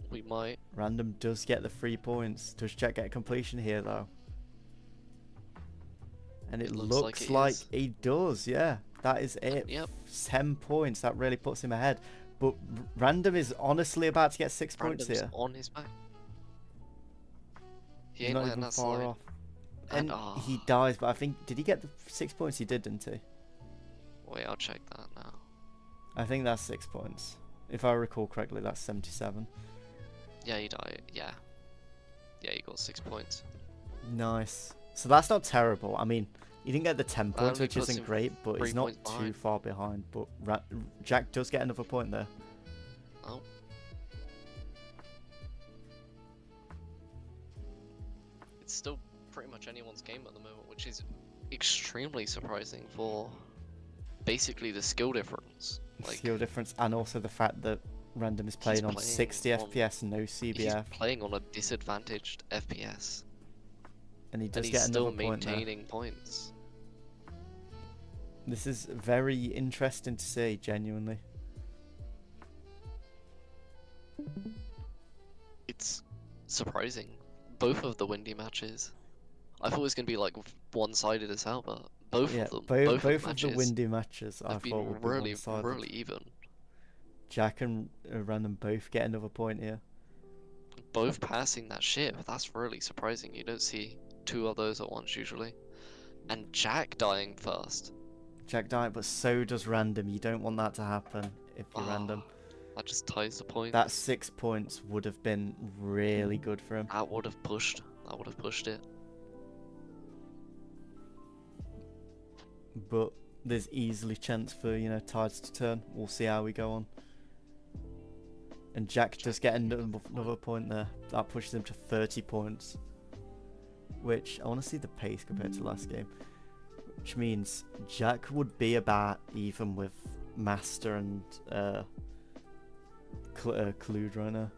we might. Random does get the 3 points. Does Jack get a completion here though? And it Looks looks like like, it is. he does, yeah. That is it. Yep. 10 points. That really puts him ahead. But Random is honestly about to get 6 points Random's here. on his back. He He's ain't not letting even that far slide. off. And And he dies, but I think, did he get the 6 points? He did, didn't he? wait, I'll check that now. I think that's 6 points. If I recall correctly, that's 77. Yeah, he died. Yeah. Yeah, he got 6 points. Nice. So that's not terrible. I mean, he didn't get the 10 points, only which puts isn't him great, but 3 he's not points too behind. far behind. But Jack does get another point there. Oh. It's still pretty much anyone's game at the moment, which is extremely surprising for basically the skill difference. Like, Skill difference, and also the fact that Random is playing on playing 60 on- FPS, no he's CBF, playing on a disadvantaged FPS, and he and does he's get still another point there. maintaining points. This is very interesting to see, genuinely. It's surprising. Both of the windy matches. I thought it was gonna be like one-sided as hell, but both Yeah, of them, both of of matches the windy matches I have thought been would be really, one-sided. really even. Jack and Random both get another point here. Both passing that ship. That's really surprising. You don't see two of those at once usually. And Jack dying first. Jack died, but so does Random. You don't want that to happen if you're Random. Ah, that just ties the point. That 6 points would have been really good for him. That would have pushed. That would have pushed it. But there's easily chance for, you know, tides to turn. We'll see how we go on. And Jack does get another point there. That pushes him to 30 points. Which, I want to see the pace compared to last game. Which means Jack would be about even with Master and Clued right now.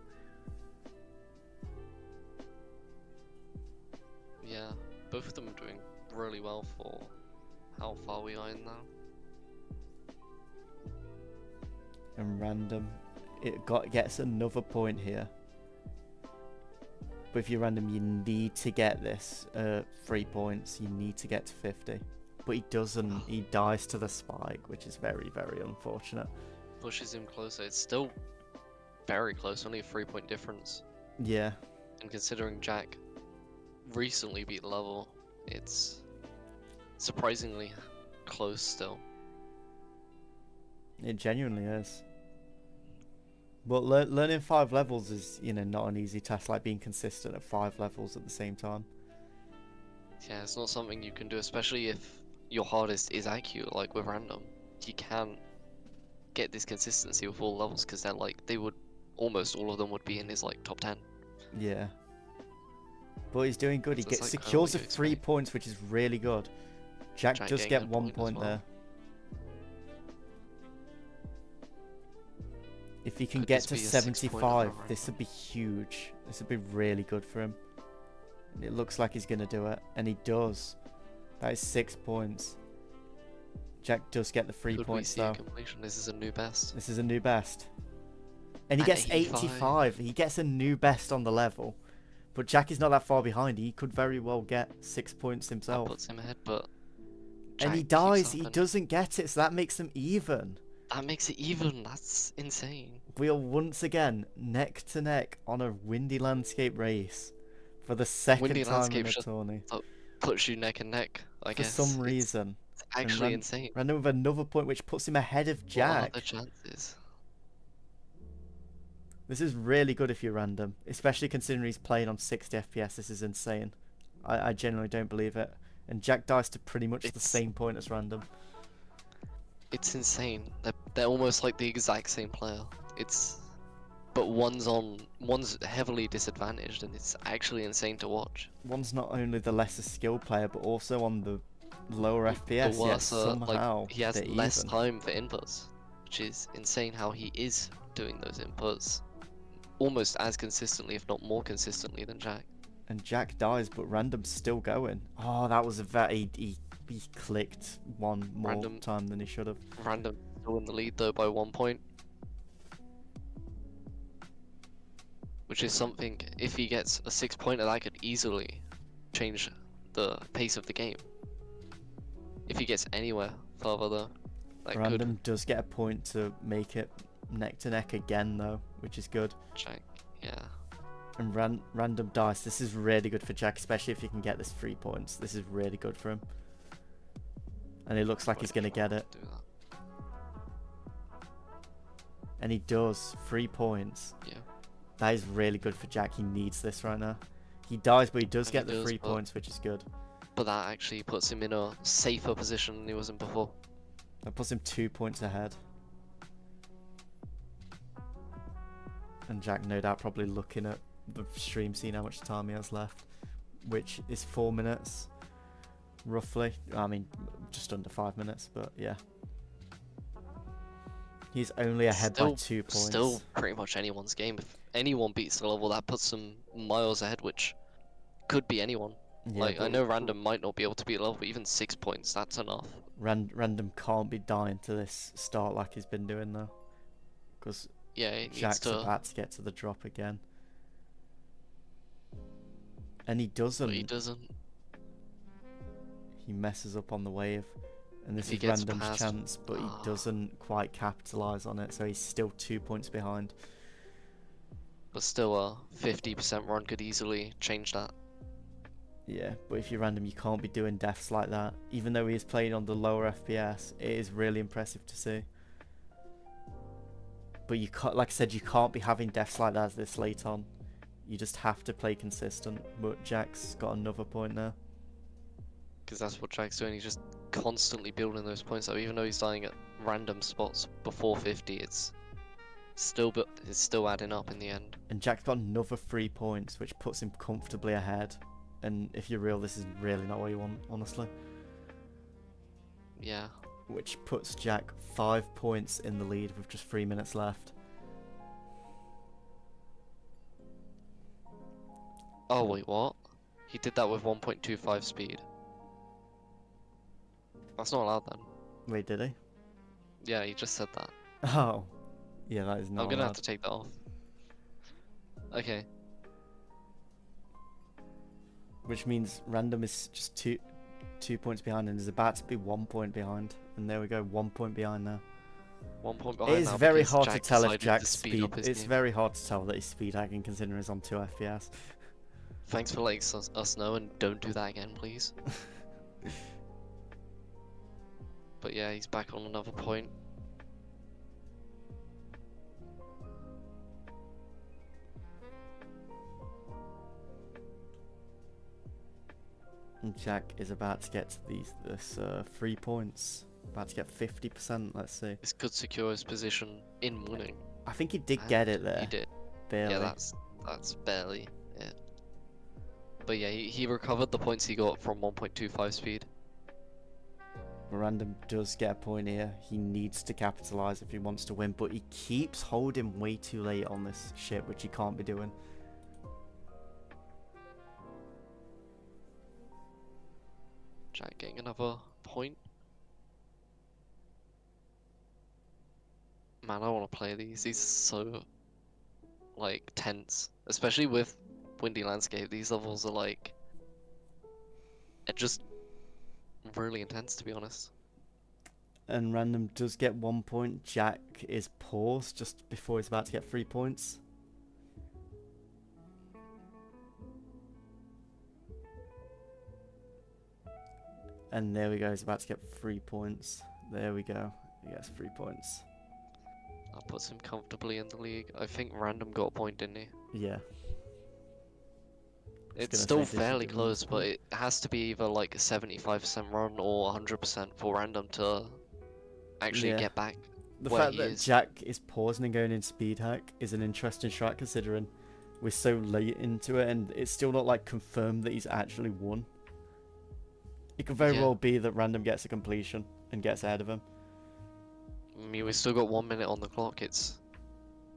Yeah, both of them are doing really well for how far we are in now. And Random, gets another point here. But if you're Random, you need to get this 3 points. You need to get to 50. But he doesn't. He dies to the spike, which is very, very unfortunate. Pushes him closer. It's still very close, only a 3 point difference. Yeah. And considering Jack recently beat the level, It's surprisingly close still. It genuinely is. But learning 5 levels is, you know, not an easy task, like being consistent at 5 levels at the same time. Yeah, it's not something you can do, especially if your hardest is IQ, like with random. You can't get this consistency with all levels because they're like, almost all of them would be in his like top 10. Yeah. But he's doing good. He So it's gets like secures how the you 3 expect. points, which is really good. Jack Jack does getting get a 1 point as point well. there. If he can Could get this to be a 6-pointer 75, for this would be huge. This would be really good for him. It looks like he's going to do it, and he does. That is 6 points. Jack does get the 3 Could we points see a though. completion? This is a new best. This is a new best. And he And gets 85. 85. He gets a new best on the level. But Jack is not that far behind. He could very well get 6 points That himself. puts him ahead, but And he Jack keeps dies. up He and doesn't get it, so that makes them even. That makes it even. That's insane. We are once again neck to neck on a windy landscape race for the second Windy time in landscape a shut- tourney. Puts you neck and neck, I For guess. some It's reason. actually Ran- insane. Random with another point, which puts him ahead of What are Jack. the chances? This is really good if you're random, especially considering he's playing on 60 FPS. This is insane. I genuinely don't believe it. And Jack dies to pretty much the It's- same point as random. It's insane. They're almost like the exact same player. But one's heavily disadvantaged, and it's actually insane to watch. One's not only the lesser skilled player, but also on the lower FPS. The Yet worse, somehow like he has they're less even. time for inputs, which is insane. How he is doing those inputs almost as consistently, if not more consistently, than Jack. And Jack dies, but random's still going. Oh, that was a very... He clicked one more Random- time than he should have. Random still in the lead though by 1 point. Which is something, if he gets a 6-pointer, that could easily change the pace of the game. If he gets anywhere further though, that Random does get a point to make it neck to neck again though, which is good. could Jack, yeah. And random dice. This is really good for Jack, especially if he can get this 3 points. This is really good for him. And it looks like he's going to get it. Do that. And he does. 3 points. Yeah. That is really good for Jack. He needs this right now. He dies, but he does And get he the does, 3 but- points, which is good. But that actually puts him in a safer position than he was in before. That puts him 2 points ahead. And Jack, no doubt, probably looking at the stream, seeing how much time he has left, which is 4 minutes, roughly. I mean, just under 5 minutes, but yeah. He's only ahead by 2 points. Still pretty much anyone's game. If anyone beats the level, that puts them miles ahead, which could be anyone. Yeah, Like, I but know Random might not be able to beat a level, but even 6 points, that's enough. Random can't be dying to this start like he's been doing though, because Yeah, he needs Jack's to. about to get to the drop again. And he But doesn't. he doesn't. He messes up on the wave. And this If he is gets Random's past- chance, but he Ah. doesn't quite capitalise on it, so he's still 2 points behind. But still, a 50% run could easily change that. Yeah, but if you're Random, you can't be doing deaths like that. Even though he is playing on the lower FPS, it is really impressive to see. But you can't, like I said, you can't be having deaths like that this late on. You just have to play consistent. But Jack's got another point now. Because that's what Jack's doing. He's just constantly building those points up. Even though he's dying at random spots before 50, it's still adding up in the end. And Jack's got another 3 points, which puts him comfortably ahead. And if you're real, this is really not what you want, honestly. Yeah. Which puts Jack 5 points in the lead with just 3 minutes left. Oh, wait, what? He did that with 1.25 speed. That's not allowed then. Wait, did he? Yeah, he just said that. Oh. Yeah, that is not I'm gonna allowed. have to take that off. Okay. Which means Random is just two points behind and is about to be 1 point behind. And there we go, 1 point behind now. 1 point It behind is now very because hard to Jack tell if decided to Jack's speed speed. up his It's game. very hard to tell that he's speed hacking considering he's on 2 FPS. Thanks for letting us know, and don't do that again, please. But yeah, he's back on another point. And Jack is about to get to this 3 points. About to get 50%, let's see. This could secure his position in winning. I think he did get it there. He did. Barely. Yeah, that's barely it. But yeah, he recovered the points he got from 1.25 speed. Random does get a point here. He needs to capitalize if he wants to win, but he keeps holding way too late on this ship, which he can't be doing. Jack getting another point. Man, I want to play these. These are so, like, tense. Especially with Windy Landscape. These levels are, like, they're just really intense, to be honest. And Random does get 1 point. Jack is paused just before he's about to get 3 points. And there we go, he's about to get 3 points. There we go, he gets 3 points. That puts him comfortably in the league. I think Random got a point, didn't he? Yeah. It's gonna still say, did he fairly give him a close, but point? it has to be either like a 75% run or 100% for Random to actually Yeah. get back. The where fact he that is. Jack is pausing and going in speed hack is an interesting strat, considering we're so late into it and it's still not like confirmed that he's actually won. It could very Yeah. well be that Random gets a completion and gets ahead of him. I mean, we still got 1 minute on the clock. It's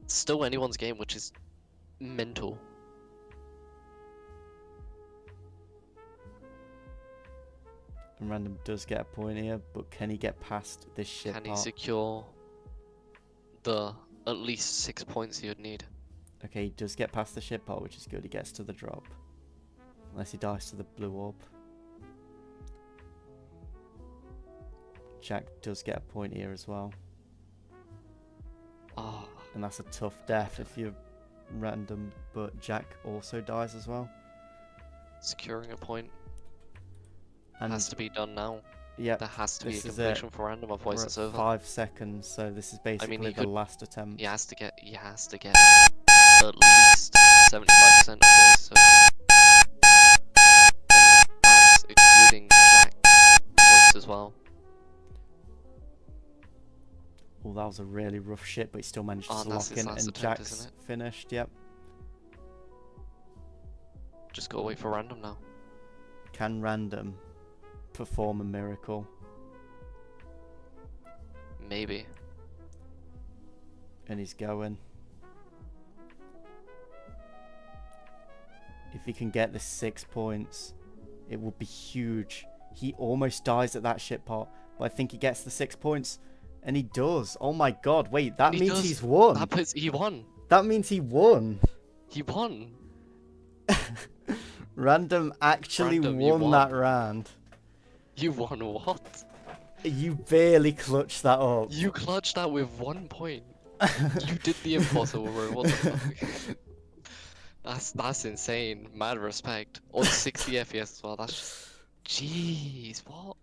still anyone's game, which is mental. And Random does get a point here, but can he get past this ship Can he part? secure the at least 6 points he would need? Okay, he does get past the ship part, which is good. He gets to the drop. Unless he dies to the blue orb. Jack does get a point here as well. Ah, And that's a tough death if you're Random, but Jack also dies as well. securing a point And has to be done now. yep, There has to be a this is it. completion for Random, otherwise we're it's at over. 5 seconds, so this is basically he the could- last attempt. He has to get at least 75% of this. So. And that's excluding Jack points as well. Oh, that was a really rough shit, but he still managed Oh, to that's lock his in, last and attempt, Jack's isn't it? finished. Yep. Just gotta wait for Random now. Can Random perform a miracle? Maybe. And he's going. If he can get the 6 points, it will be huge. He almost dies at that ship part, but I think he gets the 6 points, and he does. Oh my god! Wait, that He means does. he's won. That puts he won. That means he won. He won. Random actually Random, you won won. that round. You won what? You barely clutched that up. You clutched that with 1 point. You did the impossible, bro. What the fuck? That's insane. Mad respect. On 60 FPS as well. That's just... Jeez, what?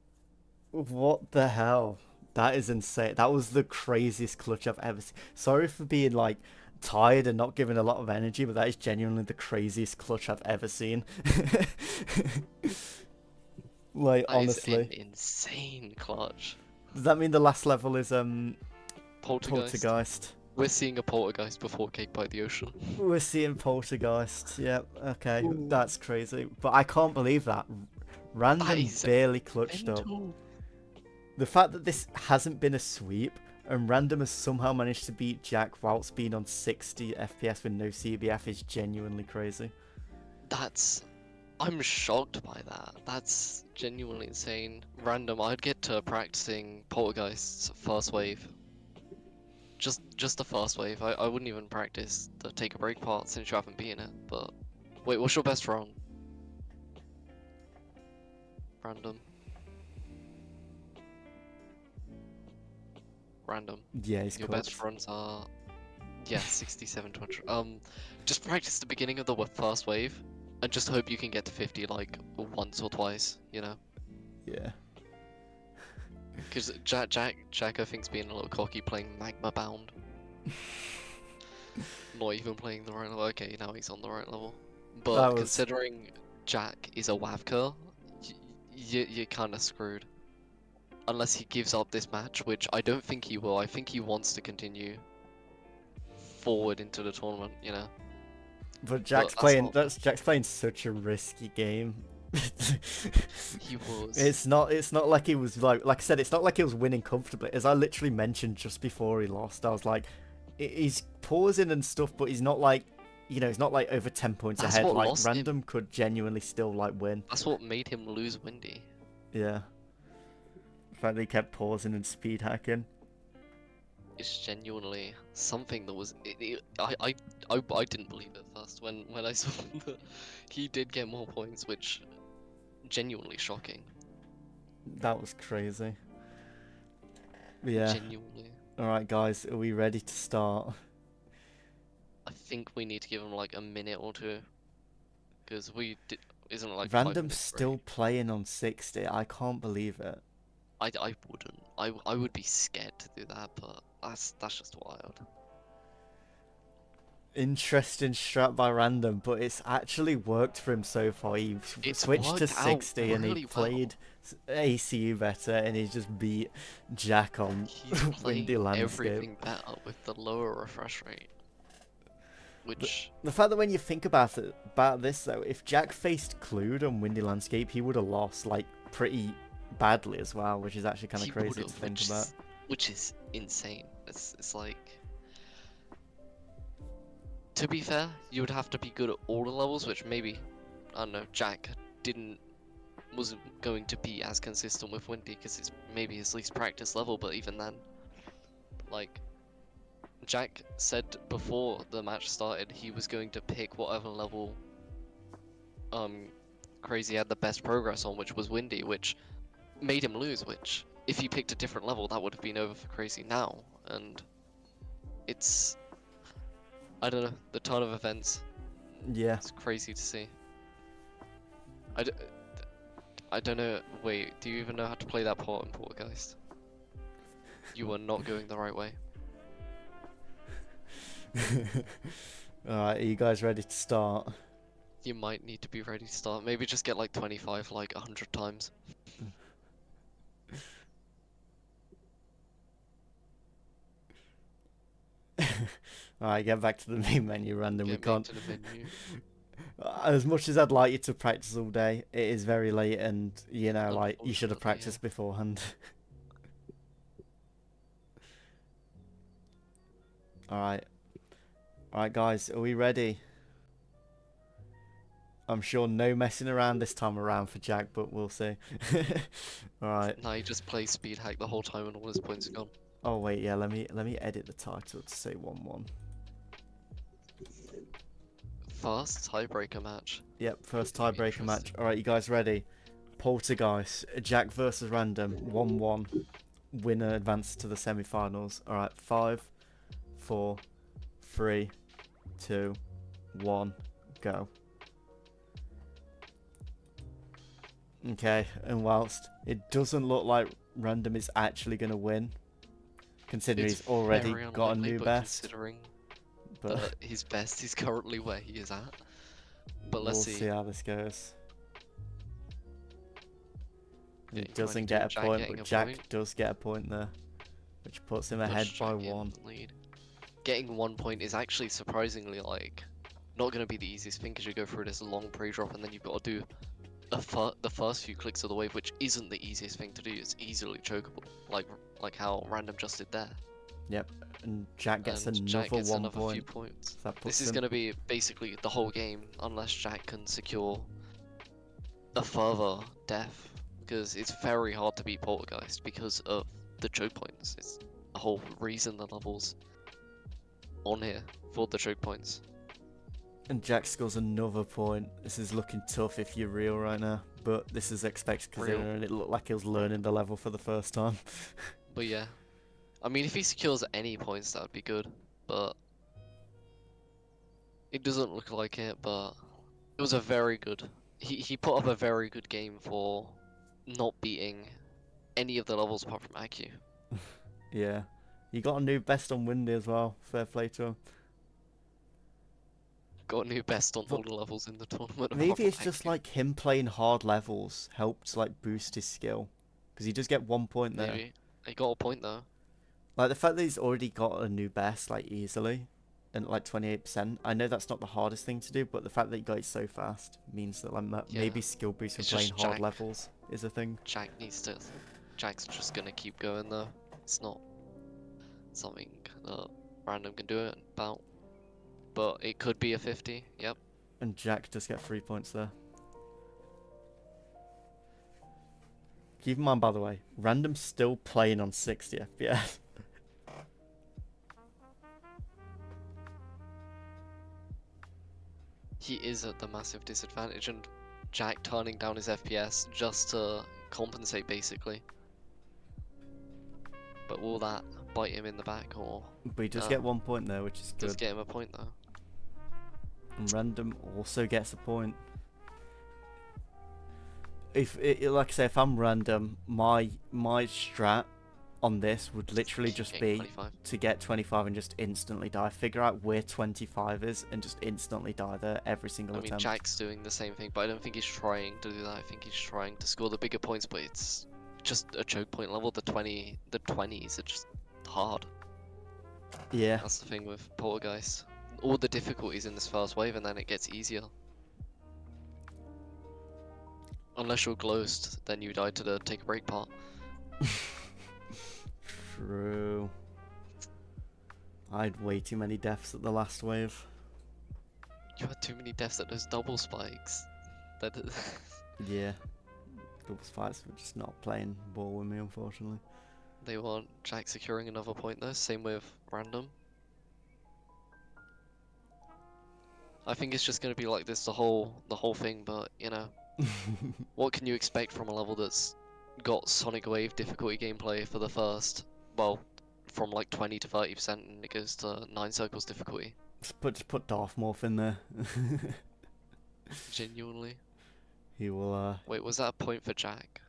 What the hell? That is insane. That was the craziest clutch I've ever seen. Sorry for being like tired and not giving a lot of energy, but that is genuinely the craziest clutch I've ever seen. Like, That is honestly. an insane clutch. Does that mean the last level is Poltergeist. Poltergeist? We're seeing a poltergeist before Cake by the Ocean. We're seeing Poltergeist. Yep. Okay. That's crazy. But I can't believe that. Random is barely clutched up. Mental. The fact that this hasn't been a sweep and Random has somehow managed to beat Jack whilst being on 60 FPS with no CBF is genuinely crazy. I'm shocked by that. That's genuinely insane. Random, I'd get to practicing Poltergeist's first wave. Just the first wave. I wouldn't even practice the take a break part since you haven't beaten it, but... Wait, what's your best run? Random. Random. Yeah, he's Your cooked. best runs are... Yeah, 67 to 100. Just practice the beginning of the first wave. I just hope you can get to 50 like once or twice, you know? Yeah. Because Jack, I think's being a little cocky playing Magma Bound. Not even playing the right level. Okay, now he's on the right level. But That was- considering Jack is a Wavker, you're kind of screwed. Unless he gives up this match, which I don't think he will. I think he wants to continue forward into the tournament, you know? But Jack's that's playing. not- Jack's playing such a risky game. He was. It's not. It's not like he was like I said. It's not like he was winning comfortably. As I literally mentioned just before he lost, I was like, he's pausing and stuff, but he's not like, you know, he's not like over 10 points That's ahead. what Like lost him. Random could genuinely still like win. That's what made him lose Windy. Yeah. The fact that he kept pausing and speed hacking. It's genuinely something that was. I didn't believe it first when I saw that he did get more points, which genuinely shocking. That was crazy. Yeah. Genuinely. All right, guys, are we ready to start? I think we need to give him like a minute or two, because isn't it like 5 Random's minutes still break? playing on 60. I can't believe it. I wouldn't. I would be scared to do that, but that's just wild. Interesting strat by Random, but it's actually worked for him so far. He It's switched to worked out 60 and he really well. played ACU better, and he's just beat Jack on He's Windy playing Landscape. everything better with the lower refresh rate, which The fact that when you think about this though, if Jack faced Clued on Windy Landscape, he would have lost like pretty badly as well, which is actually kind of he crazy would've, to think which about. which is insane. It's like, to be fair, you would have to be good at all the levels, which maybe, I don't know, Jack wasn't going to be as consistent with Windy because it's maybe his least practice level. But even then, like, Jack said before the match started, he was going to pick whatever level Crazy had the best progress on, which was Windy, which made him lose, which if he picked a different level, that would have been over for Crazy now. And it's, I don't know, the turn of events, Yeah. it's crazy to see. I don't know, wait, do you even know how to play that part in Poltergeist? You are not going the right way. Alright, are you guys ready to start? You might need to be ready to start. Maybe just get like 25, like 100 times. Alright, get back to the main menu, Random. We Get me can't. to the menu. As much as I'd like you to practice all day, it is very late, and you know, like you should have Unfortunately, practiced beforehand. Alright. Alright, guys, are we ready? I'm sure no messing around this time around for Jack, but we'll see. Alright. Now he just plays speed hack the whole time and all his points are gone. Oh wait, yeah, let me edit the title to say 1-1. First tiebreaker match. Yep, first Gonna be tiebreaker match. interesting. Alright, you guys ready? Poltergeist, Jack versus Random, 1-1. Winner advances to the semi-finals. Alright, 5, 4, 3, 2, 1, go. Okay, and whilst it doesn't look like Random is actually going to win, considering It's he's already very got a unlikely, new but best, considering but that his best is currently where he is at. But let's we'll see. see how this goes. Yeah, He you might doesn't do get a Jack point, getting but a Jack point. does get a point there, which puts him Puts ahead by Jack in 1. the lead. Getting 1 point is actually surprisingly like not going to be the easiest thing because you go through this long pre-drop and then you've got to do the first few clicks of the wave, which isn't the easiest thing to do. It's easily chokeable, like how Random just did there. Yep, and Jack gets And another Jack gets 1 another few point. points. So that puts This is him... going to be basically the whole game unless Jack can secure a further death, because it's very hard to beat Poltergeist because of the choke points. It's the whole reason the level's on here for the choke points. And Jack scores another point. This is looking tough if you're real right now, but this is expected because Real. it looked like he was learning the level for the first time. But yeah, I mean, if he secures any points, that would be good. But it doesn't look like it. But It was a very good. He put up a very good game for not beating any of the levels apart from IQ. Yeah. He got a new best on Windy as well. Fair play to him. Got a new best on But all the levels in the tournament apart maybe from it's just IQ. like him playing hard levels helped like boost his skill. Because he does get 1 point there. Maybe. He got a point though. Like the fact that he's already got a new best like easily and like 28%. I know that's not the hardest thing to do, but the fact that he got it so fast means that like Yeah. maybe skill boost from It's playing just hard Jack. levels is a thing. Jack needs to. Jack's just gonna keep going though. It's not something that random can do it about. But it could be a 50. Yep. And Jack does get 3 points there. Keep in mind, by the way, Random's still playing on 60 FPS. He is at the massive disadvantage, and Jack turning down his FPS just to compensate basically. But will that bite him in the back, or But he does No. get 1 point there, which is does good. get him a point though? And Random also gets a point. Like I say, if I'm Random, my strat on this would literally keep just getting be 25. to get 25 and just instantly die. Figure out where 25 is and just instantly die there every single I mean, attempt. Jack's doing the same thing, but I don't think he's trying to do that. I think he's trying to score the bigger points, but it's just a choke point level. The 20s are just hard. Yeah, That's the thing with Poltergeist. All the difficulties in this first wave, and then it gets easier. Unless you're Ghost, then you die to the take a break part. true. I had way too many deaths at the last wave. You had too many deaths at those double spikes. That Yeah. Double fights were just not playing ball with me, unfortunately. they want Jack securing another point though. Same with Random. I think it's just gonna be like this the whole thing, but you know, what can you expect from a level that's got Sonic Wave difficulty gameplay for the first, well, from like 20 to 30%, and it goes to 9 circles difficulty. Just put Darth Morph in there. Genuinely. He will, Wait, was that a point for Jack?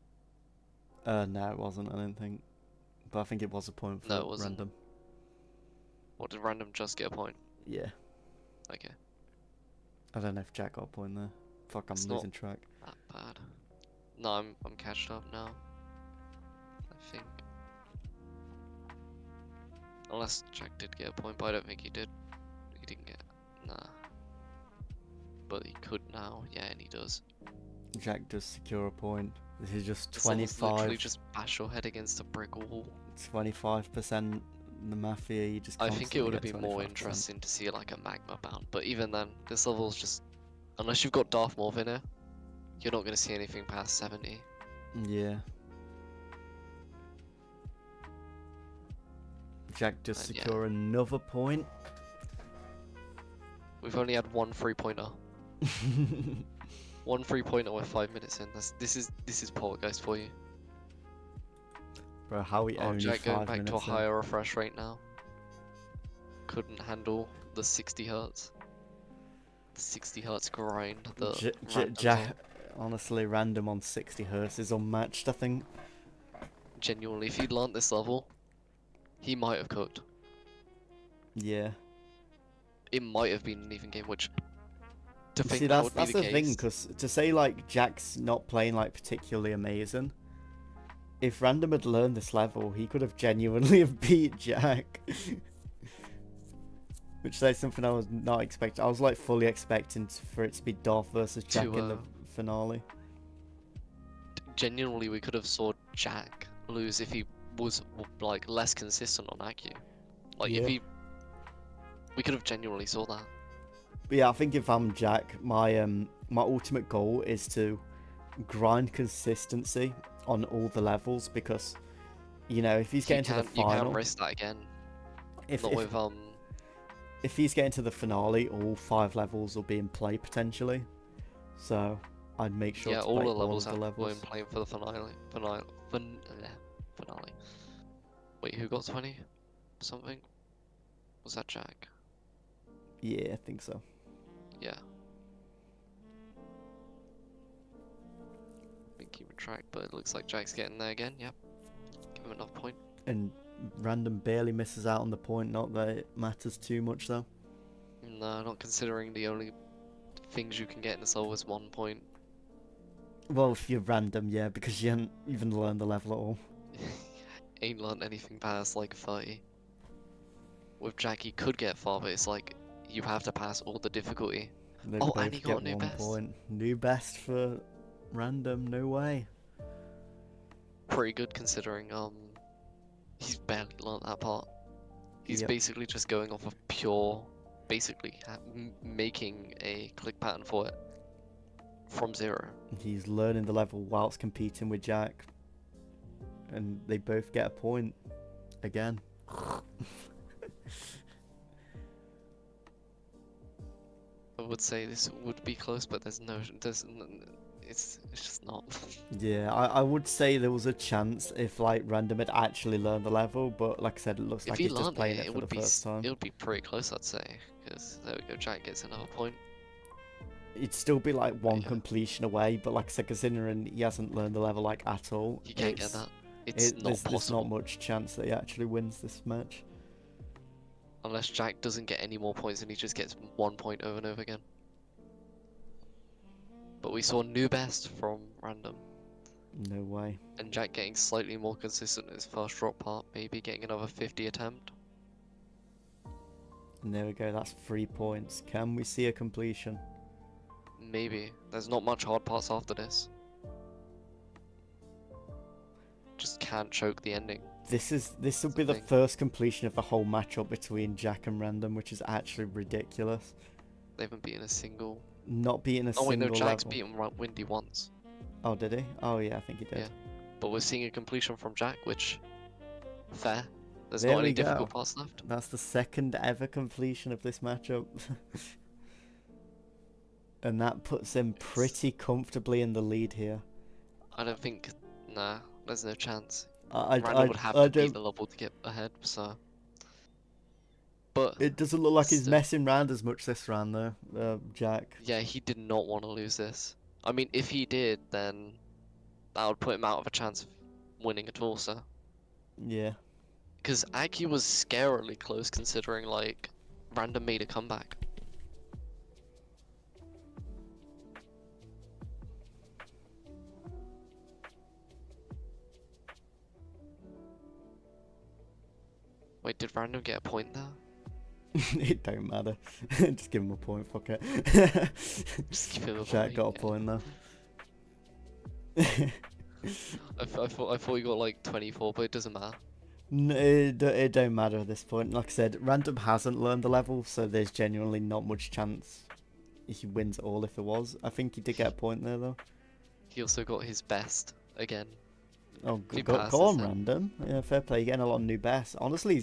no, it wasn't, I don't think. But I think it was a point for No, it wasn't. Random. Or did Random just get a point? Yeah. Okay, I don't know if Jack got a point there. Fuck, I'm It's not- losing track. that bad. No, I'm catched up now. I think. Unless Jack did get a point, but I don't think he did. He didn't get. Nah. But he could now, yeah, and he does. Jack does secure a point. This is just This level's literally 25, just bash your head against a brick wall. 25% the Mafia, you just I think it would have constantly been get more 25%. interesting to see like a magma bound, but even then, this level's just, unless you've got Darth Morph in it, you're not going to see anything past 70. Yeah. Jack does And yeah. secure another point. We've only had one 3-pointer. One 3-pointer with 5 minutes in. This is Poltergeist for you. Bro, how we Oh, only Jack going 5 back to a minutes in. higher refresh rate now. Couldn't handle the 60 hertz. The 60 hertz grind. The Jack, honestly, Random on 60 hertz is unmatched, I think. Genuinely, if he'd learnt this level, he might have cooked. Yeah. It might have been an even game, which to think See, that that's would be the the case. thing, because to say like Jack's not playing like particularly amazing, if Random had learned this level, he could have genuinely have beat Jack. Which is something I was not expecting. I was like fully expecting for it to be Darth versus Jack in the finale. Genuinely, we could have saw Jack lose if he was like less consistent on IQ. Like Yeah. if he, we could have genuinely saw that. But yeah, I think if I'm Jack, my my ultimate goal is to grind consistency on all the levels, because you know if he's getting to the You final, can't risk that again. if Not with if he's getting to the finale, all 5 levels will be in play potentially. So I'd make sure yeah, to all play the all levels of the have were in levels. playing for the finale. Finale. Wait, who got 20? Something? Was that Jack? Yeah, I think so. Yeah. track, but it looks like Jack's getting there again. Yep. Give him another point. And Random barely misses out on the point. Not that it matters too much though. No, not considering the only things you can get in this level is 1 point. Well, if you're Random, yeah, because you haven't even learned the level at all. Ain't learned anything past like 30. With Jack, he could get far, but it's like you have to pass all the difficulty. They Oh, both and he got a get new 1 best. point. New best for Random. No way. Pretty good considering he's barely learned that part. He's Yep. basically just going off of pure, basically making a click pattern for it from 0. He's learning the level whilst competing with Jack. And they both get a point. Again. I would say this would be close, but it's just not. Yeah, I would say there was a chance if like Random had actually learned the level, but like I said, it looks If like he he's just learned playing it, it it for would the be first time. it would be pretty close, I'd say. Because there we go, Jack gets another point. It'd still be like one Yeah. completion away, but like I said, considering he hasn't learned the level like at all, You can't get it's- that. It's not there's possible not much chance that he actually wins this match. unless Jack doesn't get any more points and he just gets 1 point over and over again. But we saw new best from Random, No way. and Jack getting slightly more consistent in his first drop part, maybe getting another 50 attempt. And there we go, that's 3 points. Can we see a completion? Maybe. There's not much hard parts after this. Just can't choke the ending. This will the be the thing. first completion of the whole matchup between Jack and Random, which is actually ridiculous. They haven't beaten a single. Not beating a Oh wait, no, single Jack's level. beaten Windy once. Oh, did he? Oh yeah, I think he did. Yeah. But we're seeing a completion from Jack, which fair. There's There not any we go. difficult parts left. That's the second ever completion of this matchup. And that puts him pretty comfortably in the lead here. I don't think. Nah, there's no chance. I Randall would have I to beat don't. the level to get ahead, so. But It doesn't look like he's Still- messing around as much this round though, Jack. yeah, he did not want to lose this. I mean, if he did, then that would put him out of a chance of winning at all, so. Yeah. Because Aki was scarily close considering, like, Random made a comeback. Wait, did Random get a point there? It don't matter. Just give him a point, fuck it. Just give him a Jack point, got a yeah. point though. I thought he got like 24, but it doesn't matter. No, it don't matter at this point. Like I said, Random hasn't learned the level, so there's genuinely not much chance he wins it all if there was. I think he did get a point there though. He also got his best again. Oh, He go passes on, it. Random. Yeah, fair play. You're getting a lot of new bests. Honestly,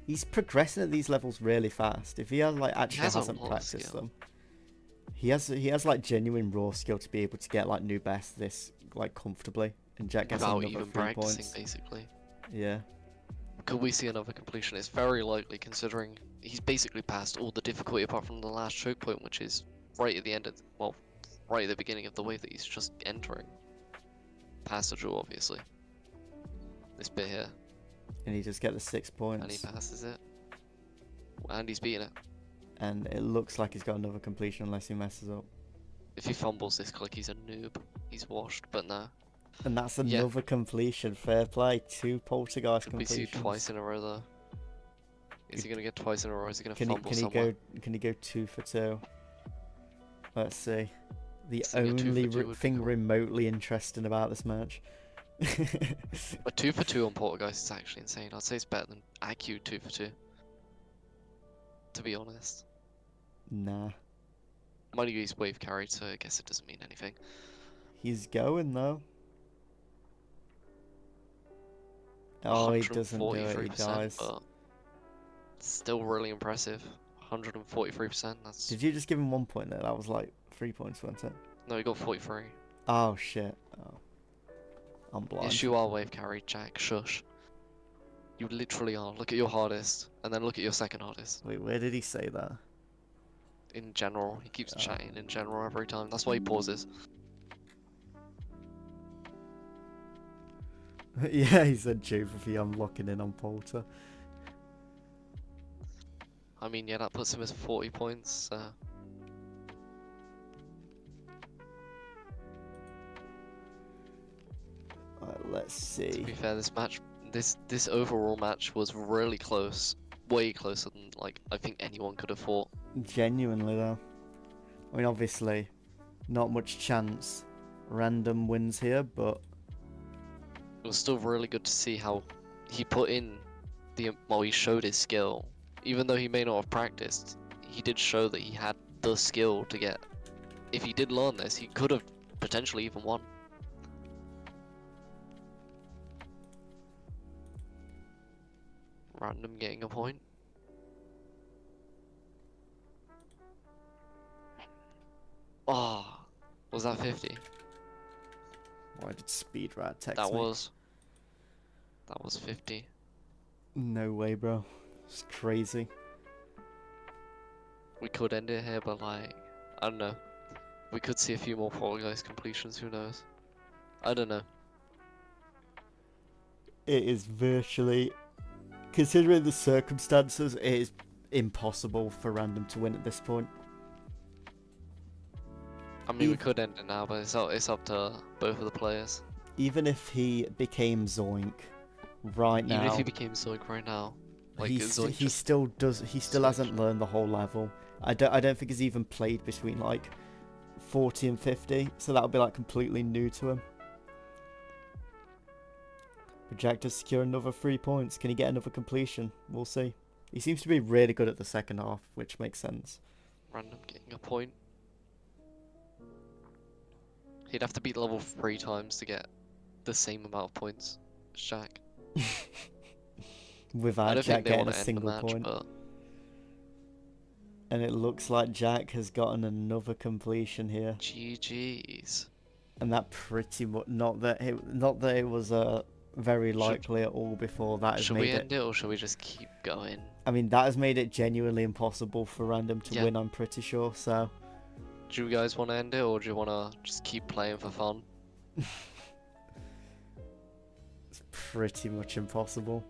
he's progressing at these levels really fast. If he has like actually has a hasn't lot of practiced skill. them, he has like genuine raw skill to be able to get like new bests this like comfortably. And Jack gets Without another even 3 practicing, points. basically. Yeah. Could we see another completion? It's very likely considering he's basically passed all the difficulty apart from the last choke point, which is right at the end of, well, right at the beginning of the wave that he's just entering. Past the jewel, obviously. This bit here, And he just get the 6 points. and he passes it. And he's beating it. And it looks like he's got another completion unless he messes up. If he fumbles this click, he's a noob. He's washed, but no. And that's Yeah. another completion. Fair play. 2 Poltergeist Could we see completions. twice in a row though? Is he gonna get twice in a row? Or is he gonna Can he fumble somewhere? can he go 2 for 2? Let's see. The Seeing a 2 for only 2 would be thing cool. remotely interesting about this match. A 2 for 2 on Poltergeist is actually insane. I'd say it's better than IQ 2 for 2. To be honest. Nah. Mind you, he's wave carried, so I guess it doesn't mean anything. He's going though. Oh, he doesn't do it. He 143%, dies. But still really impressive. 143%. That's Did you just give him 1 point there? That was like 3 points, wasn't it? no, he got 43. Oh shit. Oh. I'm blind. Yes, you are wave carried, Jack. Shush. You literally are. Look at your hardest, and then look at your second hardest. Wait, where did he say that? In general, he keeps Oh. chatting in general every time. That's why he pauses. Yeah, he said Juvie, I'm locking in on Poulter. I mean, yeah, that puts him at 40 points. Alright, let's To see. be fair, this overall match was really close, way closer than like I think anyone could have thought. Genuinely though. I mean, obviously, not much chance Random wins here, but It was still really good to see how he put in he showed his skill. Even though he may not have practiced, he did show that he had the skill to get. If he did learn this, he could have potentially even won. Random getting a point. Oh, was that 50? why did Speed Rat text That me? was 50. No way, bro. It's crazy. We could end it here, but like, I don't know. We could see a few more Fall Guys completions, who knows? I don't know. It is virtually, considering the circumstances, it is impossible for Random to win at this point. I mean, we Ev- could end it now, but it's up to both of the players. Even if he became Zoink right now, Even if he became Zoink right now, like Zoink he just still does. He still Zoink hasn't learned the whole level. I don't think he's even played between like 40 and 50, so that'll be like completely new to him. But Jack does secure another 3 points. Can he get another completion? We'll see. He seems to be really good at the second half, which makes sense. Random getting a point. He'd have to beat level 3 times to get the same amount of points as Jack. I Without don't Jack think they getting want a to end the single match, point. but And it looks like Jack has gotten another completion here. GG's. And that pretty much, not that it was very likely at all before, that has Should made we it. end it or should we just keep going? I mean, that has made it genuinely impossible for Random to Yeah. win, I'm pretty sure, so. Do you guys want to end it or do you want to just keep playing for fun? It's pretty much impossible.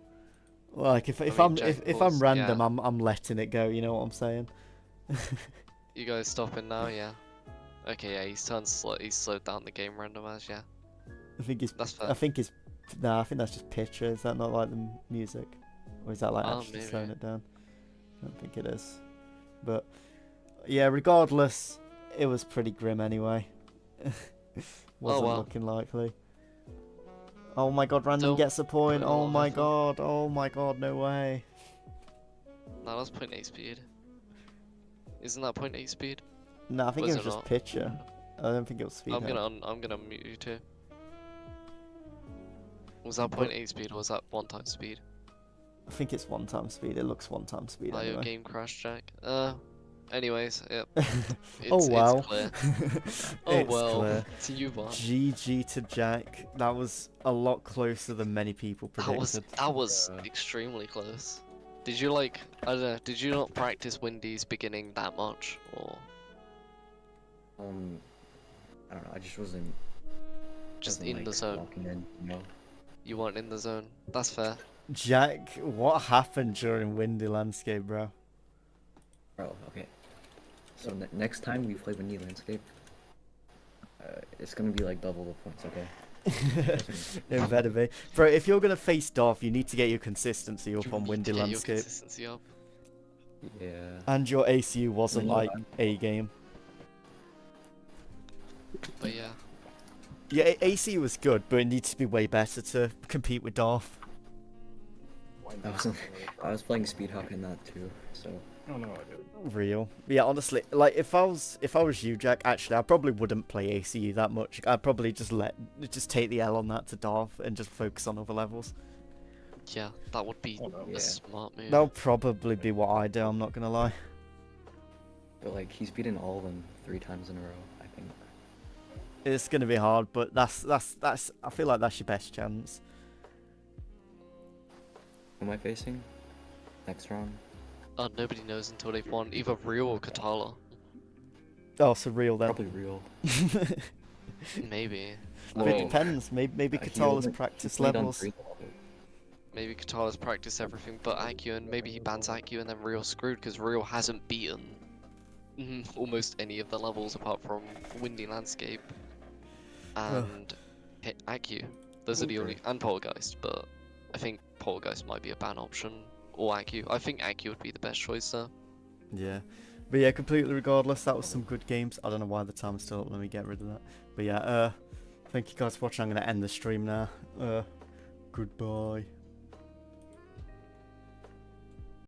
Like, if mean, I'm Jack if was- I'm Random, yeah. I'm letting it go, you know what I'm saying? You guys stopping now? Yeah. Okay, yeah, he's slowed down the game randomized, yeah. I think it's That's I fair. think it's nah, I think that's just picture. Is that not like the music? Or is that like Oh, actually maybe. slowing it down? I don't think it is. But yeah, regardless, it was pretty grim anyway. Wasn't well. looking likely. Oh my god, Random Don't gets a point. put in a lot Oh of my effort. god. Oh my god, no way. No, that's 0.8 speed. Isn't that 0.8 speed? No, I think Was it was it just not? picture. I don't think it was speed. I'm Head. gonna mute you too. Was that But- 0.8 speed or was that 1 time speed? I think it's 1 time speed. It looks 1 time speed Oh, your anyway. game crashed, Jack. Anyways, yep. Oh well. It's clear. It's Oh well. clear. So you won. GG to Jack. That was a lot closer than many people predicted. That was extremely close. Did you I don't know, did you not practice Windy's beginning that much? Or I don't know. I just wasn't. just in the zone? Walking in, you know. You weren't in the zone. That's fair. Jack, what happened during Windy Landscape, bro? Oh, okay. So next time we play Windy Landscape, it's gonna be like double the points, okay? It better be. Bro, if you're gonna face Darth, you need to get your consistency up You on need Windy to get your Landscape. consistency up. Yeah. And your ACU wasn't know like that. a game. But yeah. Yeah, ACU was good, but it needs to be way better to compete with Darth. I was playing Speedhawk in that too, so. Oh no, I didn't. Real. Yeah, honestly, like if I was you, Jack, actually I probably wouldn't play ACU that much. I'd probably just take the L on that to Darth and just focus on other levels. Yeah, that would be Oh, no. a Yeah. smart move. That'll probably be what I do, I'm not gonna lie. But like he's beaten all of them 3 times in a row, I think. It's gonna be hard, but that's I feel like that's your best chance. Who am I facing? Next round? Nobody knows until they've won either Rio or Katala. Oh, so real then. Probably real. Maybe. But it Whoa. depends. Maybe He Katala's only- he practice played on levels. 3 levels. Maybe Katala's practiced everything but IQ, and maybe he bans IQ and then Real's screwed because Real hasn't beaten almost any of the levels apart from Windy Landscape and IQ. Those are the only, and Poltergeist, but I think Poltergeist might be a ban option, or IQ. I think IQ would be the best choice there. Yeah. But yeah, completely regardless, that was some good games. I don't know why the time's still up. Let me get rid of that. But yeah, thank you guys for watching. I'm going to end the stream now. Goodbye.